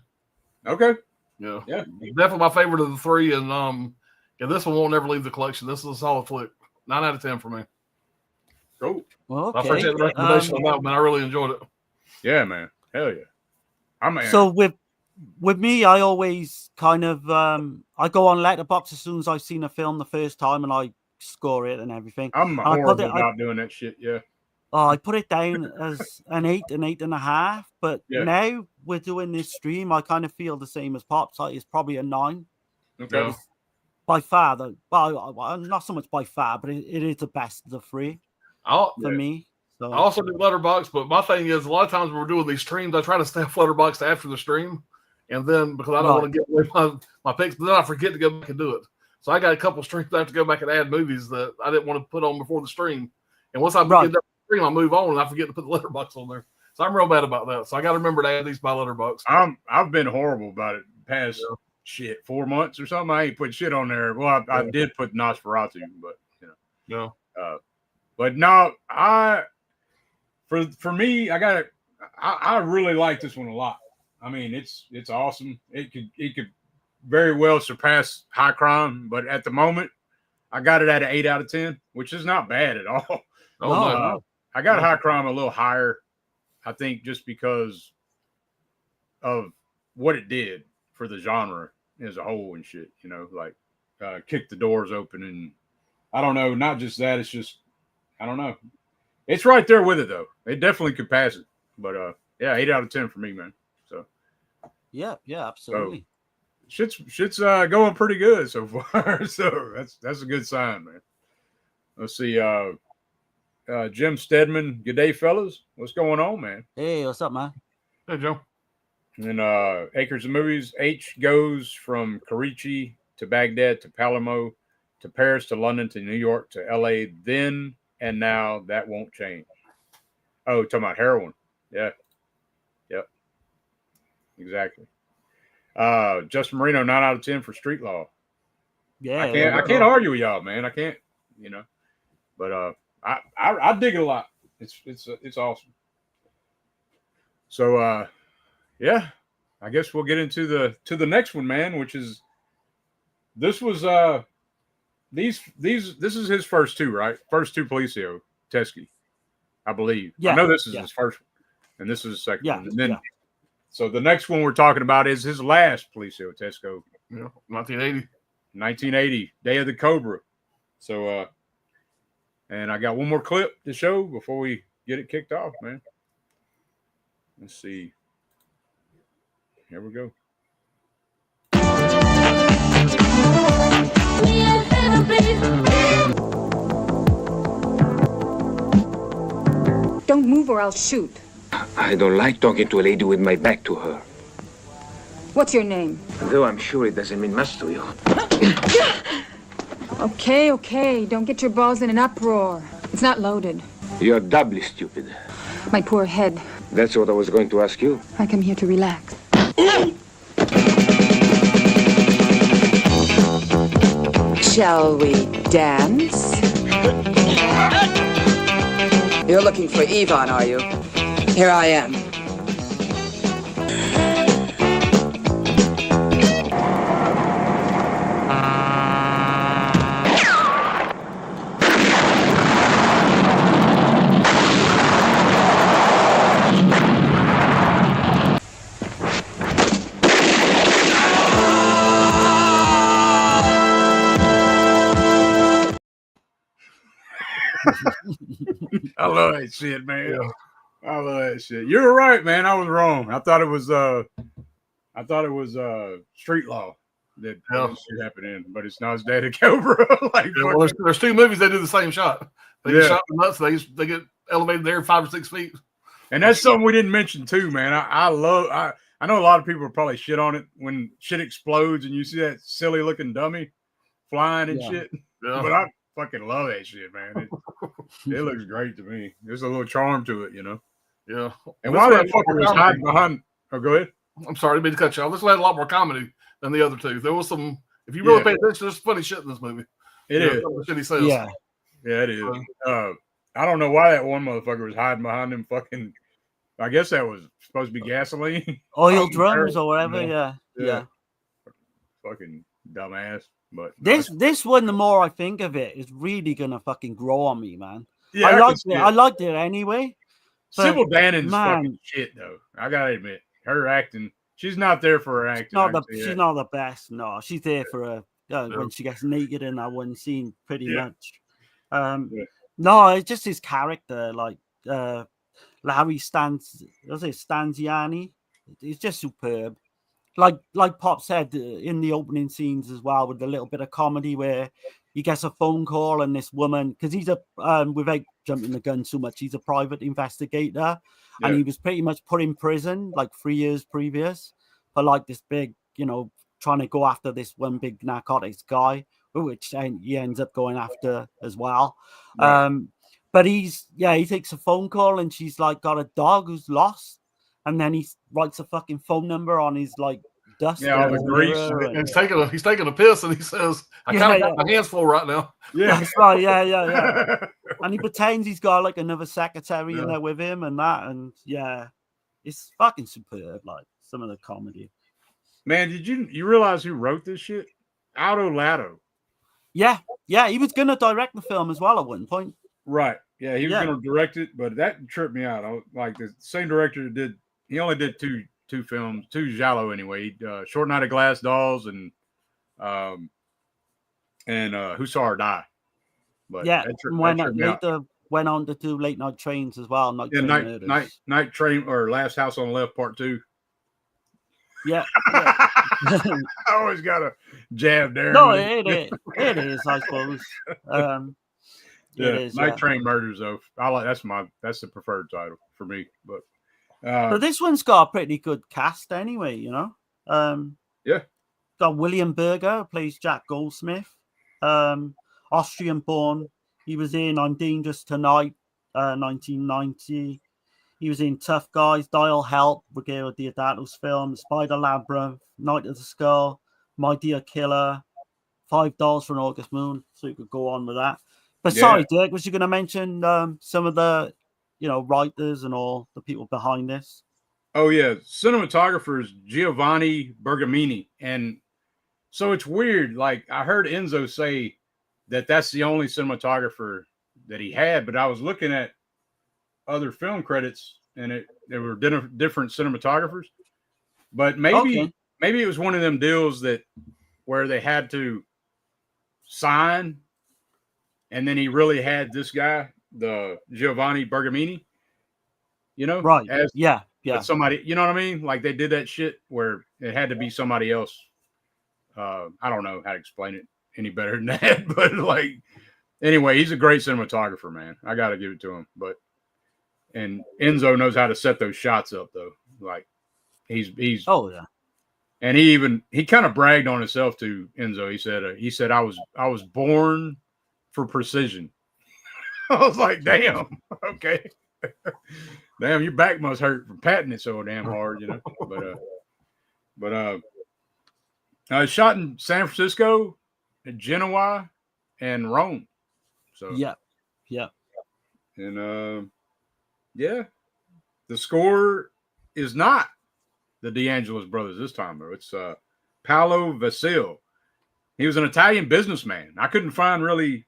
Okay. Yeah. Definitely my favorite of the three, and this one won't never leave the collection. This is a solid flick. 9 out of 10 for me. Cool. Well, okay. I appreciate the recommendation on that, man. I really enjoyed it. Yeah, man. Hell yeah. So with me, I always kind of I go on Letterboxd as soon as I've seen a film the first time, and I score it and everything. I'm horrible about doing that shit. Yeah. Oh, I put it down as an 8, an 8.5. But now we're doing this stream, I kind of feel the same as Pops. It's probably a 9. Okay. It's by far, not so much by far, but it is the best of the three for me. So I also do Letterboxd, but my thing is a lot of times when we're doing these streams, I try to stay off Letterboxd after the stream, and then because I don't want to get away my picks, but then I forget to go back and do it. So I got a couple streams I have to go back and add movies that I didn't want to put on before the stream, and once I get done with the stream, I move on and I forget to put the Letterboxd on there. So I'm real bad about that. So I got to remember to add these by Letterboxd. I've been horrible about it past 4 months or something. I ain't put shit on there. Well, I did put Nosferatu, but but no, for me, I really like this one a lot. I mean, it's awesome. It could very well surpass High Crime, but at the moment, I got it at an 8 out of 10, which is not bad at all. I got High Crime a little higher, I think, just because of what it did for the genre as a whole and shit. Like kick the doors open, and I don't know. Not just that. It's just I don't know. It's right there with it though. It definitely could pass it, but 8 out of 10 for me, man. So yeah, absolutely. So, shit's going pretty good so far. So that's a good sign, man. Let's see. Jim Stedman, good day, fellas. What's going on, man? Hey, what's up, man? Hey, Joe. And Acres of Movies. H goes from Karachi to Baghdad to Palermo to Paris to London to New York to LA. Then and now that won't change. Oh, talking about heroin. Yeah. Yep. Exactly. Justin Marino, 9 out of 10 for Street Law. Yeah. I can't argue with y'all, man. I can't, But I dig it a lot. It's awesome. So yeah, I guess we'll get into the next one, man, which is this was this is his first two, right? First two poliziotteschi, I believe. Yeah. I know this is his first one, and this is his second one. And then so the next one we're talking about is his last poliziottesco. 1980, Day of the Cobra. So and I got one more clip to show before we get it kicked off, man. Let's see. Here we go. Don't move or I'll shoot. I don't like talking to a lady with my back to her. What's your name? Though I'm sure it doesn't mean much to you. Okay. Don't get your balls in an uproar. It's not loaded. You're doubly stupid. My poor head. That's what I was going to ask you. I come here to relax. Shall we dance? You're looking for Yvonne, are you? Here I am. I love that shit, man. Yeah. I love that shit. You're right, man. I was wrong. I thought it was Street Law that shit happened in, but it's not. His Daddy Cobra. Well, there's two movies they do the same shot. They get shot in the nuts. They get elevated there 5 or 6 feet. And that's something we didn't mention too, man. I know a lot of people probably shit on it when shit explodes and you see that silly looking dummy flying and shit. Yeah. But I fucking love that shit, man. It looks great to me. There's a little charm to it, you know. Yeah. And why that fucker was hiding behind? Oh, go ahead. I'm sorry, I didn't mean to cut you off. This one had a lot more comedy than the other two. There was some. If you really pay attention, there's funny shit in this movie. It is. Shit he says. Yeah, it is. I don't know why that one motherfucker was hiding behind them fucking. I guess that was supposed to be gasoline, oil drums or whatever. Yeah. Fucking dumbass. But this one, the more I think of it, is really gonna fucking grow on me, man. Yeah, I liked it anyway. Sybil Dannon's fucking shit, though. I gotta admit, her acting. She's not there for her acting. She's not the best. No, she's there for her when she gets naked in that one scene, pretty much. No, it's just his character, like Larry Stanziani. It's just superb. Like Pop said in the opening scenes as well, with a little bit of comedy where he gets a phone call and this woman, because he's without jumping the gun so much, he's a private investigator, and he was pretty much put in prison like 3 years previous for like this big, trying to go after this one big narcotics guy, which he ends up going after as well. Right. But he takes a phone call and she's like got a dog who's lost. And then he writes a fucking phone number on his like dust. Yeah, all the grease. And he's taking a piss, and he says, "I kind of got my hands full right now." Yeah, that's right. Yeah. And he pretends he's got like another secretary in there with him, and it's fucking superb. Like some of the comedy. Man, did you realize who wrote this shit? Aldo Lato. Yeah. He was gonna direct the film as well at one point. Right. Yeah, he was gonna direct it, but that tripped me out. Like the same director that did. He only did two films, two giallo anyway. Short Night of Glass Dolls and Who Saw Her Die. But later went on to do Late Night Trains as well. Night Train or Last House on the Left Part 2. Yeah. I always got a jab there. No, it is, I suppose. It is, Night Train Murders though. That's the preferred title for me. But this one's got a pretty good cast anyway, Got William Berger, who plays Jack Goldsmith, Austrian born. He was in I'm Dangerous Tonight, 1990. He was in Tough Guys, Dial Help, Ruggero Deodato's film, Spider Labyrinth, Night of the Skull, My Dear Killer, $5 for an August Moon. So you could go on with that. But sorry, Dirk, was you going to mention some of the writers and all the people behind this? Oh, yeah. Cinematographer is Giovanni Bergamini. And so it's weird. Like, I heard Enzo say that that's the only cinematographer that he had, but I was looking at other film credits and there were different cinematographers. But maybe it was one of them deals where they had to sign, and then he really had this guy, the Giovanni Bergamini, right? Somebody, you know what I mean? Like they did that shit where it had to be somebody else. I don't know how to explain it any better than that, but like, anyway, he's a great cinematographer, man. I got to give it to him. But and Enzo knows how to set those shots up though. Like he's oh yeah. And he kind of bragged on himself to Enzo. He said I was born for precision. I was like, damn, okay. Damn, your back must hurt from patting it so damn hard, you know. But it's shot in San Francisco, Genoa, and Rome. So yeah. And yeah, the score is not the DeAngelis brothers this time, though. It's Paolo Vasile. He was an Italian businessman. I couldn't find really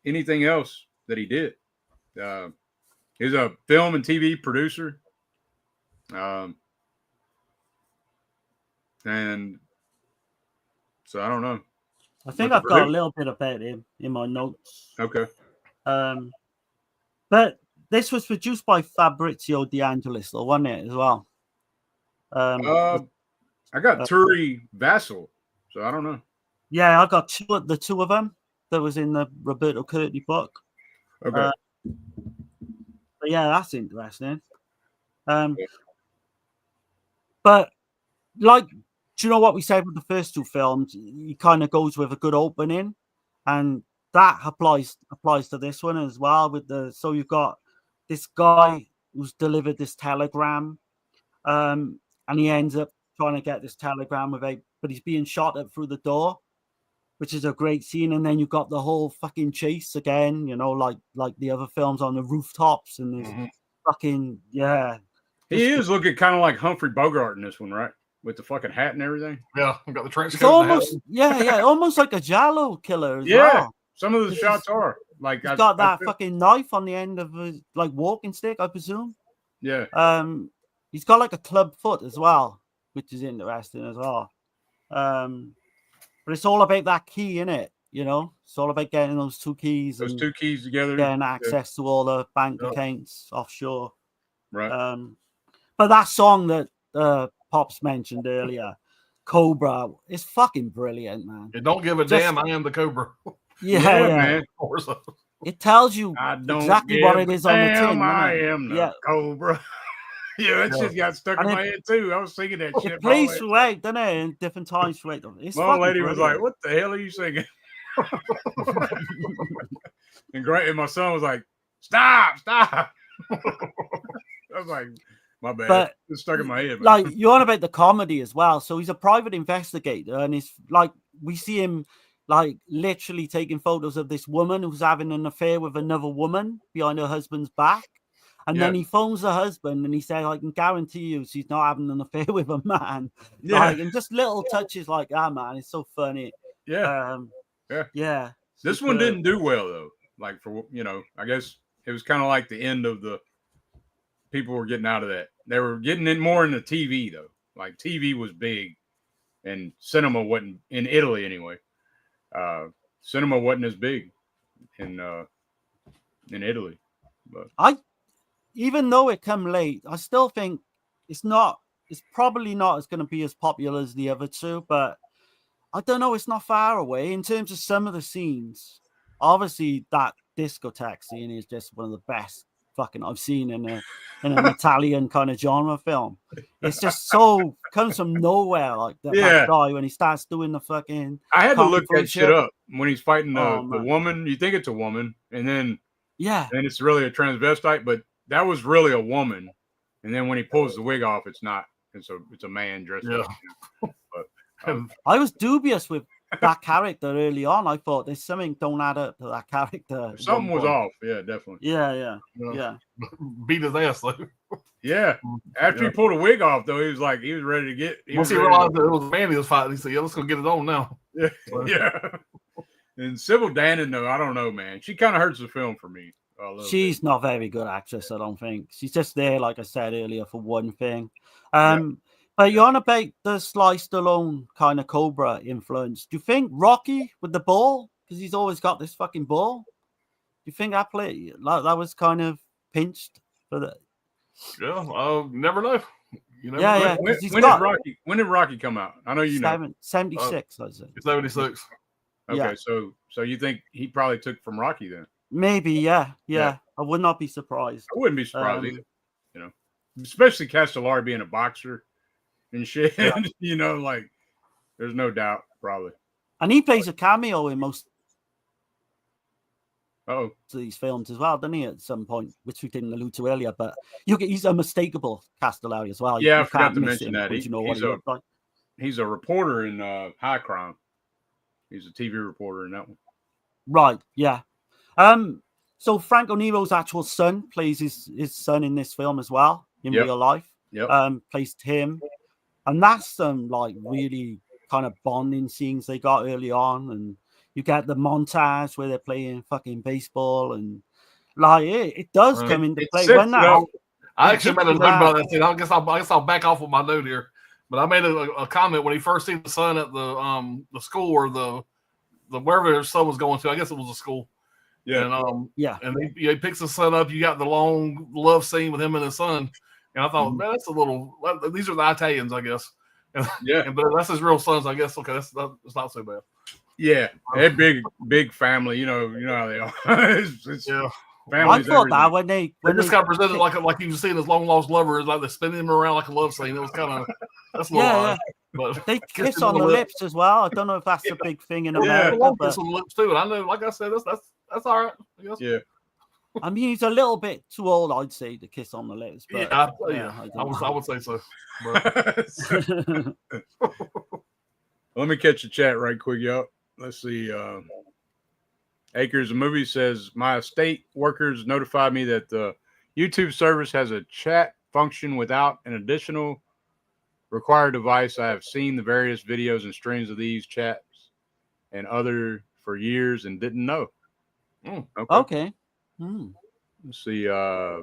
anything else that he did. He's a film and TV producer. And so I don't know. I think I've got a little bit about him in my notes. Okay. But this was produced by Fabrizio DeAngelis, though, wasn't it, as well? I got Turi Vasil, so I don't know. Yeah, I got the two of them that was in the Roberto Curti book. Okay. But yeah, that's interesting. But like, do you know what we said with the first two films? He kind of goes with a good opening, and that applies to this one as well. So you've got this guy who's delivered this telegram, and he ends up trying to get this telegram but he's being shot at through the door, which is a great scene. And then you've got the whole fucking chase again, you know, like the other films on the rooftops and this fucking He is looking kind of like Humphrey Bogart in this one, right? With the fucking hat and everything. Yeah, I got the trench It's coat. almost almost like a Giallo killer as well. Some of the shots are like he's got that fucking knife on the end of his like walking stick, I presume. Yeah. He's got like a club foot as well, which is interesting as well. But it's all about that key, innit? You know, it's all about getting those two keys. Those two keys together. Getting access to all the bank accounts offshore. Right. But that song that Pops mentioned earlier, Cobra, is fucking brilliant, man. You don't give a damn. I am the Cobra. Yeah, man. It tells you exactly what it is on the tin. I am the Cobra. Yeah, that shit got stuck in my head too. I was singing that shit. It plays throughout, doesn't it? In different times throughout. My old lady was like, "What the hell are you singing?" and my son was like, "Stop!" I was like, "My bad." But it's stuck in my head. Man. Like you're on about the comedy as well. So he's a private investigator, and it's like we see him like literally taking photos of this woman who's having an affair with another woman behind her husband's back. And then he phones the husband and he says, I can guarantee you she's not having an affair with a man. Yeah. Like, and just little touches like that, man. It's so funny. Yeah. Yeah. This one didn't do well, though. Like, for, you know, I guess it was kind of like the end of the people were getting out of that. They were getting in more into TV, though. Like, TV was big and cinema wasn't, in Italy anyway. Cinema wasn't as big in Italy. But even though it come late, I still think it's probably not as going to be as popular as the other two, but I don't know, it's not far away in terms of some of the scenes. Obviously that discotheque scene is just one of the best fucking I've seen in an Italian kind of genre film. It's just so comes from nowhere, like that guy when he starts doing the fucking I had to look that shit up when he's fighting the woman. You think it's a woman, and then it's really a transvestite, but that was really a woman, and then when he pulls the wig off, it's not. It's a man dressed up. But I was dubious with that character early on. I thought there's something don't add up to that character. Something was off. Yeah, definitely. Yeah. Beat his ass though. Yeah. After he pulled a wig off, though, he was ready to get. Once he realized that it was a man he was fighting, he said, "Yeah, let's go get it on now." Yeah. Yeah. And Sybil Danning, though, I don't know, man. She kind of hurts the film for me. She's not a very good actress, I don't think. She's just there, like I said earlier, for one thing. But you're on about the Sly Stallone kind of Cobra influence. Do you think Rocky with the ball, because he's always got this fucking ball, do you think that was kind of pinched for the? Yeah, never know. You know, yeah. When did Rocky come out? I know you know. 76, I say. 76. Okay, so you think he probably took from Rocky then? Maybe, yeah. I would not be surprised. I wouldn't be surprised either. You know, especially Castellari being a boxer and shit. Yeah. You know, like there's no doubt, probably. And he plays a cameo in most of these films as well, doesn't he? At some point, which we didn't allude to earlier, but he's unmistakable Castellari as well. Yeah, you I forgot can't to miss mention him that. once you know what he looks like. He's a reporter in High Crime. He's a TV reporter in that one. Right, yeah. So Franco Nero's actual son plays his son in this film as well, in real life. Yep. Plays Tim. And that's some like really kind of bonding scenes they got early on. And you get the montage where they're playing fucking baseball, and like it does come into play. When that, I actually made a note about that thing. I guess I'll back off with my note here. But I made a comment when he first seen the son at the school or the wherever his son was going to. I guess it was a school. Yeah. And and he picks his son up. You got the long love scene with him and his son. And I thought, man, that's a little. These are the Italians, I guess. Yeah. But that's his real sons, I guess. Okay, that's not so bad. Yeah, they're big family. You know how they are. it's yeah. I thought that when they just kind of presented like you seen his long lost lover, is like they're spinning him around like a love scene. It was kind of that's a little odd. But they kiss on the lips as well. I don't know if that's a big thing in America. Yeah, kiss on the lips too. And I know, like I said, that's all right. I guess. Yeah. I mean, he's a little bit too old, I'd say, to kiss on the lips. But, I would say so. Let me catch the chat right quick, y'all. Let's see. Acres of Movie says, my estate workers notified me that the YouTube service has a chat function without an additional required device. I have seen the various videos and streams of these chats and other for years and didn't know. Okay. Let's see.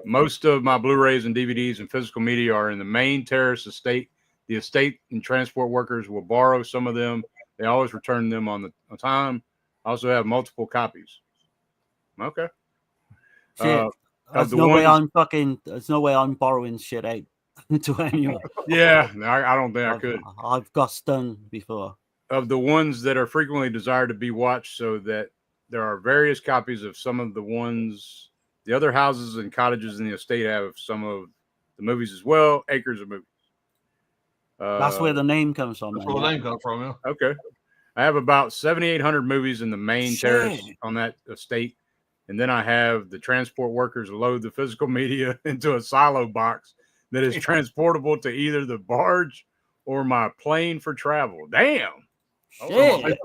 Most of my Blu-rays and DVDs and physical media are in the main terrace estate. The estate and transport workers will borrow some of them. They always return them on time. I also have multiple copies. Okay. There's no way I'm borrowing shit out to anyone. Yeah, I don't think I could. I've got stung before. Of the ones that are frequently desired to be watched, so that there are various copies of some of the ones. The other houses and cottages in the estate have some of the movies as well. Acres of movies. That's where the name comes from. That's where the name comes from, yeah. Okay. I have about 7,800 movies in the main terrace on that estate. And then I have the transport workers load the physical media into a silo box that is transportable to either the barge or my plane for travel. Damn. Shit.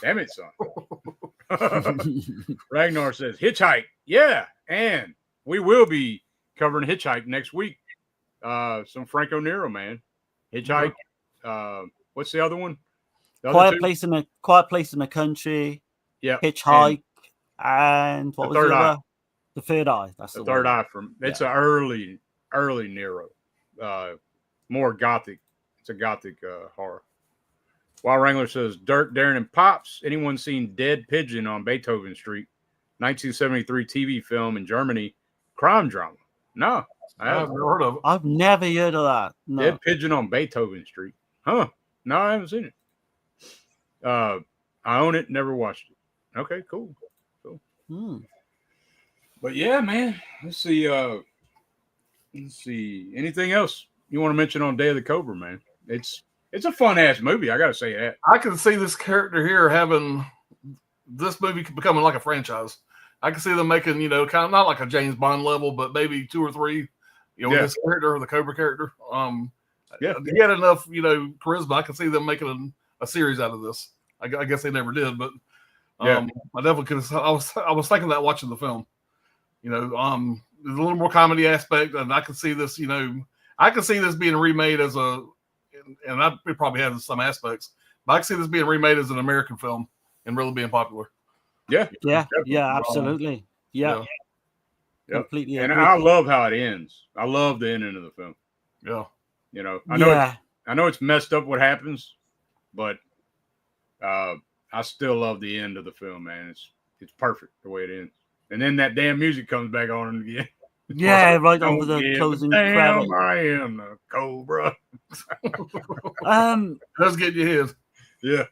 Damn it, son. Ragnar says, Hitchhike. Yeah. And we will be covering Hitchhike next week. Some Franco Nero, man. Hitchhike. What's the other one? Quiet Place in the Country. Yeah. Hitchhike. And what was the other? The Third Eye. That's the Third Eye from. It's an early Nero. More gothic. It's a gothic horror. Wild Wrangler says, Dirk, Darren, and Pops. Anyone seen Dead Pigeon on Beethoven Street? 1973 TV film in Germany. Crime drama. No. I've never heard of it. I've never heard of that. No. Dead Pigeon on Beethoven Street. Huh. No, I haven't seen it. I own it, never watched it. Okay, cool. But yeah, man. Let's see. Anything else you want to mention on Day of the Cobra, man? It's a fun ass movie. I gotta say that. I can see this character here having this movie becoming like a franchise. I can see them making, kind of not like a James Bond level, but maybe 2 or 3, this character, the Cobra character. He had enough, charisma. I can see them making a series out of this. I guess they never did, but I definitely could. I was thinking that watching the film. There's a little more comedy aspect, and I can see this. I can see this being remade as a, and it probably has some aspects, but I can see this being remade as an American film and really being popular. Yeah, absolutely. Yeah. Completely. And I love how it ends. I love the ending of the film. Yeah. I know it's messed up what happens, but I still love the end of the film, man. It's perfect the way it ends. And then that damn music comes back on again. Yeah, right over the closing credits. I am the Cobra. Let's get your head. Yeah.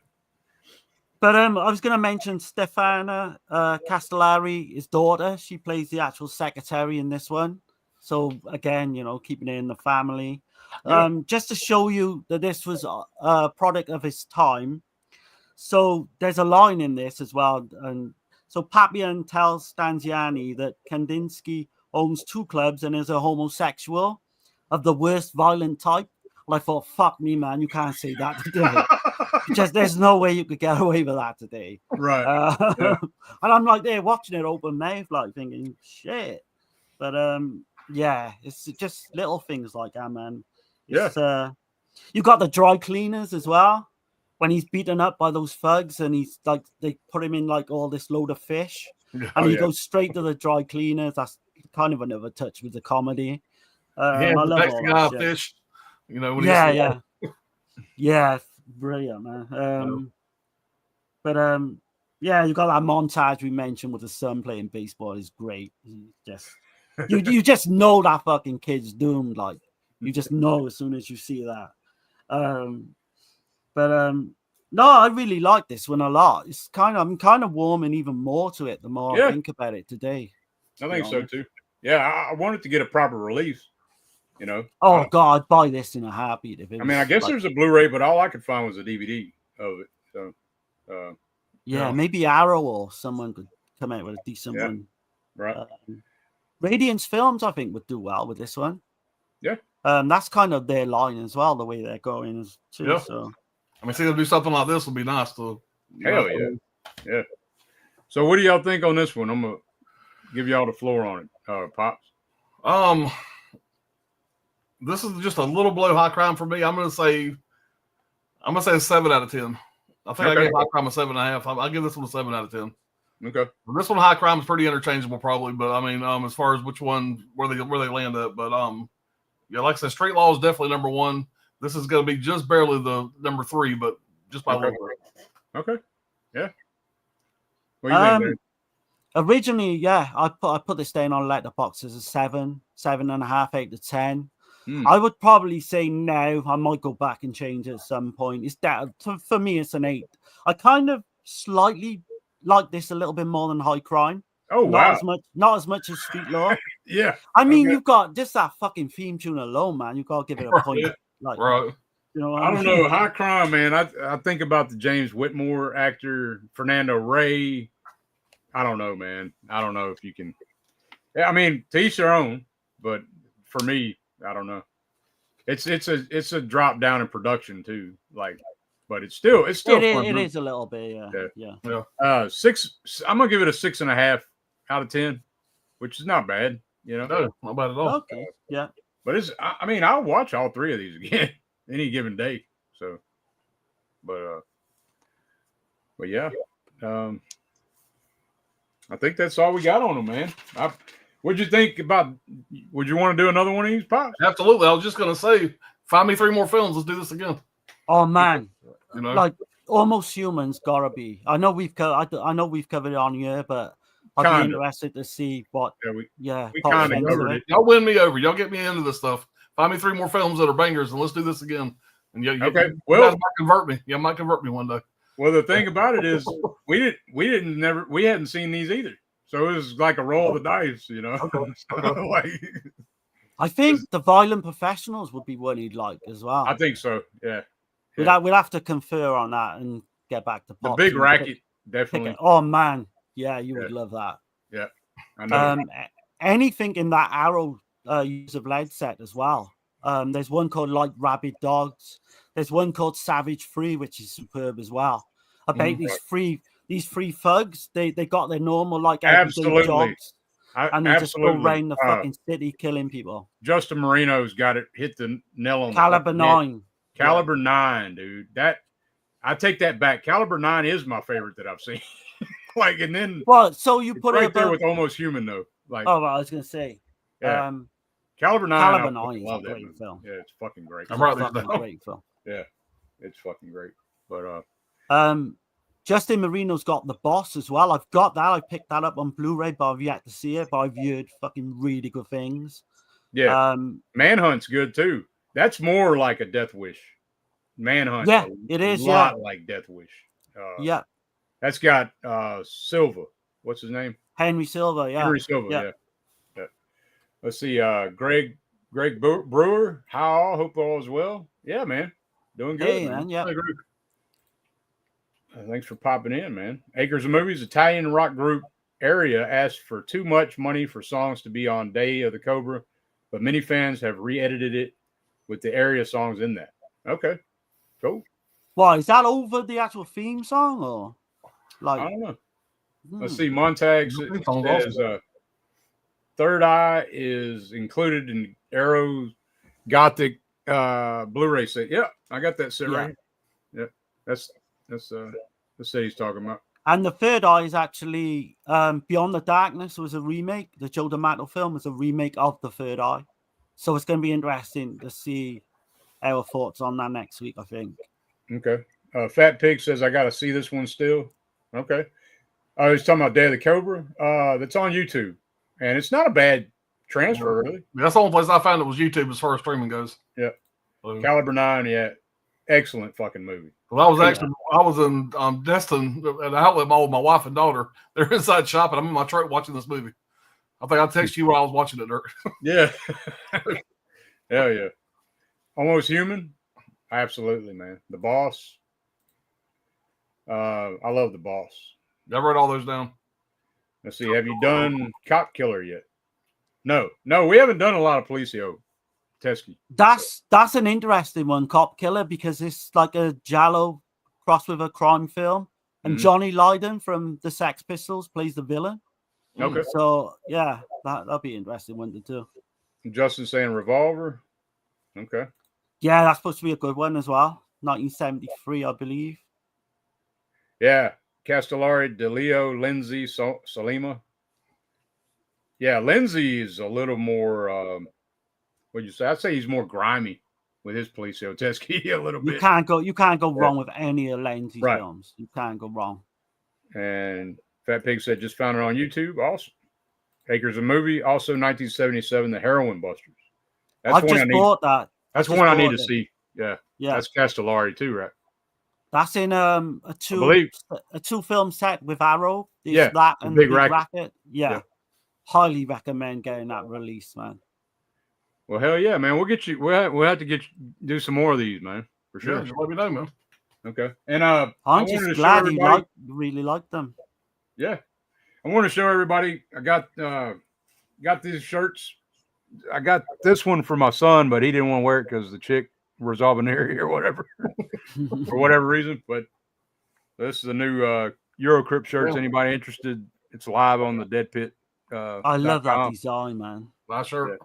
But I was going to mention Stefana Castellari, his daughter. She plays the actual secretary in this one. So again, keeping it in the family. Yeah. Just to show you that this was a product of its time. So there's a line in this as well. And so Papillon tells Stanziani that Kandinsky owns 2 clubs and is a homosexual of the worst violent type. Well, I thought, fuck me, man, you can't say that today. There's no way you could get away with that today. Right. And I'm like there watching it open mouth, like thinking, shit. But yeah, it's just little things like that, man. You got the dry cleaners as well. When he's beaten up by those thugs and he's like, they put him in like all this load of fish and he goes straight to the dry cleaners. That's kind of another touch with the comedy. I love all that shit. Fish. When yeah, brilliant, man. But yeah, you got that montage we mentioned with the son playing baseball is great. You just know that fucking kid's doomed. Like you just know as soon as you see that. No, I really like this one a lot. I'm kind of warming even more to it the more I think about it today. I think so too. Yeah, I wanted to get a proper release. Oh God, I'd buy this in a heartbeat. If it was, I guess there's a Blu-ray, but all I could find was a DVD of it. So, maybe Arrow or someone could come out with a decent one. Right. Radiance Films, I think, would do well with this one. Yeah. That's kind of their line as well, the way they're going too. Yeah. So, see them do something like this would be nice to. Hell yeah, yeah. So, what do y'all think on this one? I'm gonna give y'all the floor on it, Pops. This is just a little below high crime for me. I'm gonna say a 7 out of 10. I think I gave high crime a 7.5. I'll give this one a 7 out of 10. Okay. This one, high crime, is pretty interchangeable, probably. But as far as which one where they land at, but like I said, Street Law is definitely number 1. This is going to be just barely the number 3, but just by a little bit. Okay. Yeah. What do you think, originally, I put this down on Letterboxd as a 7.5 out of 10. I would probably say now I might go back and change it at some point. It's that for me, it's an 8. I kind of slightly like this a little bit more than High Crime. Oh wow! Not as much as Street Law. Yeah. I mean, you've got just that fucking theme tune alone, man. You've got to give it a point. Like, right. I don't know. High Crime, man. I think about the James Whitmore actor, Fernando Rey. I don't know, man. I don't know if you can. I mean, to each their own. But for me, I don't know. It's a drop down in production too. Like, but it's still fun. It is a little bit, yeah. 6. I'm gonna give it a 6.5 out of 10, which is not bad. No, not bad at all. Okay. Yeah. But I'll watch all 3 of these again any given day. So, but yeah. I think that's all we got on them, man. What'd you think about? Would you want to do another one of these, Pops? Absolutely. I was just gonna say, find me 3 more films. Let's do this again. Oh man, like Almost Human's gotta be. I know we've covered it on here, but I'd be interested to see what. Yeah, we kind of covered it. Y'all win me over. Y'all get me into this stuff. Find me 3 more films that are bangers, and let's do this again. And you guys might convert me. You might convert me one day. Well, the thing about it is, we hadn't seen these either. So it was like a roll of the dice, I think The Violent Professionals would be one you'd like as well. I think so. Yeah. We'll have to confer on that and get back to Pops. The Big Racket, definitely. Oh man, yeah, you would love that. Yeah, I know. Anything in that Arrow Use of Lead set as well. There's one called Like Rabid Dogs. There's one called Savage Free, which is superb as well. About these three thugs, they got their normal everyday jobs, and they just go around the fucking city killing people. Justin Marino's got it, hit the nail on Caliber 9. Caliber 9, dude. That I take that back. Caliber 9 is my favorite that I've seen. And then so you put right it there with Almost Human though. I was gonna say, Caliber 9. Caliber 9 is a great film. Yeah, it's fucking great. I'm right there. Great film. Yeah, it's fucking great. But Justin Marino's got The Boss as well. I've got that. I picked that up on Blu-ray, but I've yet to see it. But I've heard fucking really good things. Yeah. Manhunt's good too. That's more like a Death Wish. Manhunt. Yeah, it is. A lot like Death Wish. Yeah. That's got Silva. What's his name? Henry Silva. Yeah. Henry Silva. Yeah. Let's see. Greg Brewer. How? Hope all is well. Yeah, man. Doing good. Hey, man. man. Yeah. Thanks for popping in, man. Acres of Movies, Italian rock group Area asked for too much money for songs to be on Day of the Cobra, but many fans have re-edited it with the Area songs in that. Okay, cool. Why is that over the actual theme song or like? I don't know. Let's see. Montag says Third Eye is included in Arrow Gothic Blu-ray set. Yeah, I got that set right. Yeah, that's the set he's talking about. And the Third Eye is actually Beyond the Darkness was a remake. The Joe D'Amato film was a remake of the Third Eye, so it's going to be interesting to see our thoughts on that next week. I think. Okay. Fat Pig says I got to see this one still. Okay. I was talking about Day of the Cobra. That's on YouTube, and it's not a bad transfer, really. That's the only place I found it was YouTube as far as streaming goes. Yeah. Caliber 9, yeah. Excellent fucking movie. Well, I was in Destin at an outlet mall with my wife and daughter. They're inside shopping. I'm in my truck watching this movie. I think I'll text you while I was watching it, Dirk. Yeah. Hell yeah. Almost Human. Absolutely, man. The Boss. I love The Boss. I wrote all those down. Let's see. Have you done Cop Killer yet? No, we haven't done a lot of poliziotteschi. That's an interesting one, Cop Killer, because it's like a Giallo crossed with a crime film, and Johnny Lydon from the Sex Pistols plays the villain. Okay. So yeah, that'll be an interesting one to do. Justin saying Revolver. Okay. Yeah, that's supposed to be a good one as well. 1973, I believe. Yeah. Castellari, DeLeo, Lindsay, Salima. Yeah, Lindsay is a little more, what'd you say? I'd say he's more grimy with his poliziotteschi a little bit. You can't go wrong with any of Lindsay's films. You can't go wrong. And Fat Pig said, just found it on YouTube. Awesome. Acres of Movie. Also 1977, The Heroin Busters. I just bought that. That's one I need to see. Yeah. Yeah. That's Castellari too, right? That's in a two film set with Arrow. There's that and Big Racket. Yeah. Highly recommend getting that release, man. Well, hell yeah, man. We'll get you. We'll have to do some more of these, man, for sure. Yeah, just let me know, man. Okay. And I'm just glad you really liked them. Yeah, I want to show everybody. I got these shirts. I got this one for my son, but he didn't want to wear it because the chick was Albanieri or whatever, for whatever reason. But this is a new EuroCrypt shirts. Yeah. Anybody interested? It's live on the Dead Pit. I love that design, man. Not sure. Yeah.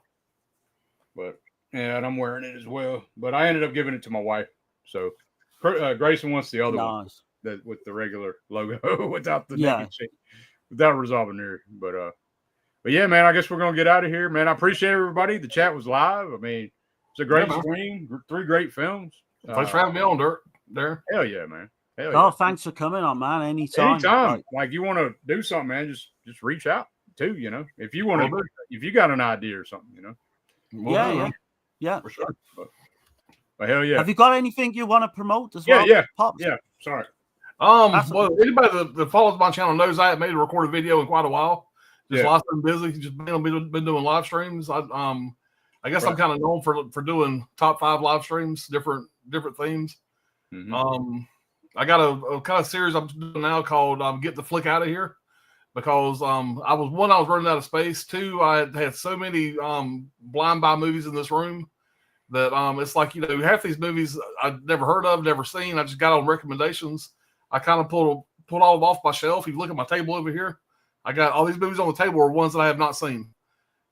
But yeah, and I'm wearing it as well. But I ended up giving it to my wife. So Grayson wants the other one with the regular logo without the naked chick, without Resolving. But yeah, man, I guess we're gonna get out of here, man. I appreciate everybody. The chat was live. I mean, it's a great stream. 3 great films. Thanks for having me on, Dirk. There. Hell yeah, man. Hell yeah. Thanks for coming on, man. Anytime. Like you want to do something, man, just reach out too. You know, if you want to, if you got an idea or something, you know. Yeah, for sure. But hell yeah. Have you got anything you want to promote as well? Pops? Yeah. Sorry. Well, anybody that follows my channel knows I haven't made a recorded video in quite a while. Just lots of busy. Just been doing live streams. I guess I'm kind of known for doing top 5 live streams, different themes. Mm-hmm. I got a kind of series I'm doing now called "Get the Flick Out of Here," because I was running out of space. 2, I had so many blind buy movies in this room that it's like, you know, half these movies I'd never heard of, never seen. I just got on recommendations. I kind of pulled all of them off my shelf. If you look at my table over here, I got all these movies on the table are ones that I have not seen.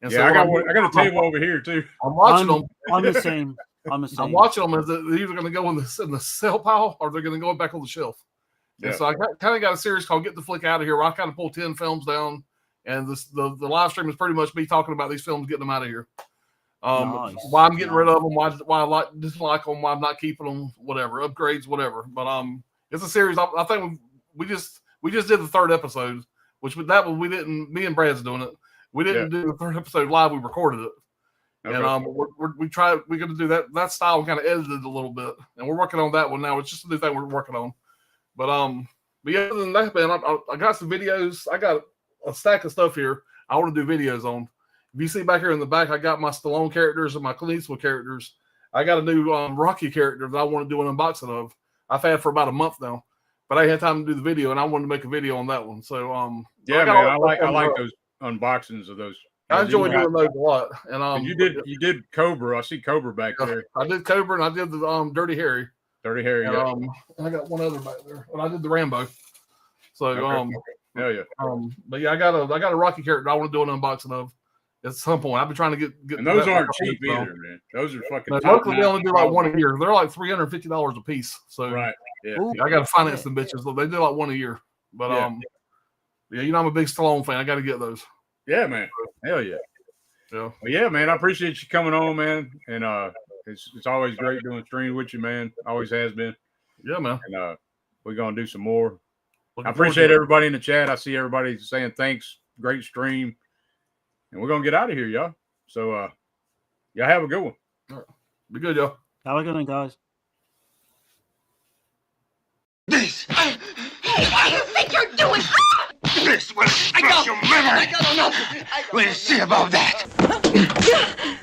And I got a table over here too. I'm watching them. I'm the same. I'm watching them as they're either going to go in the sale pile or they're going to go back on the shelf. Yeah. And so I kind of got a series called "Get the Flick Out of Here," where I kind of pull 10 films down, and the live stream is pretty much me talking about these films, getting them out of here. Why I'm getting rid of them, why I dislike them, why I'm not keeping them, whatever, upgrades, whatever. But it's a series. I think we just did the 3rd episode, which we didn't. Me and Brad's doing it. We didn't do the 3rd episode live. We recorded it. Okay. And we're going to do that style kind of edited a little bit, and we're working on that one now. It's just a new thing we're working on. But yeah, other than that, man, I got some videos. I got a stack of stuff here I want to do videos on, If you see back here in the back, I got my Stallone characters and my Clint Eastwood characters. I got a new Rocky character that I want to do an unboxing of. I've had for about a month now, but I had time to do the video, and I wanted to make a video on that one. So yeah, man, I like those unboxings of those. I enjoy doing those a lot. And you did Cobra. I see Cobra back there. I did Cobra, and I did the Dirty Harry. Dirty Harry. And, yeah. And I got one other back there, and I did the Rambo. So okay. Hell yeah. But yeah, I got a Rocky character I want to do an unboxing of at some point. I've been trying to get and those aren't cheap either, man. Those are fucking. Locally, they only do like one a year. They're like $350 a piece. So right. Yeah. I got to finance them bitches. So they do like one a year. But yeah, you know I'm a big Stallone fan. I got to get those. Yeah, man. Hell yeah. Yeah. Well, yeah, man. I appreciate you coming on, man. And it's always great doing streams with you, man. Always has been. Yeah, man. And we're gonna do some more. I appreciate everybody in the chat. I see everybody saying thanks. Great stream. And we're gonna get out of here, y'all. So y'all have a good one. All right. Be good, y'all. Have a good one, guys. This. Hey, what do you think you're doing? This will scratch your memory. I got enough. We'll see about that.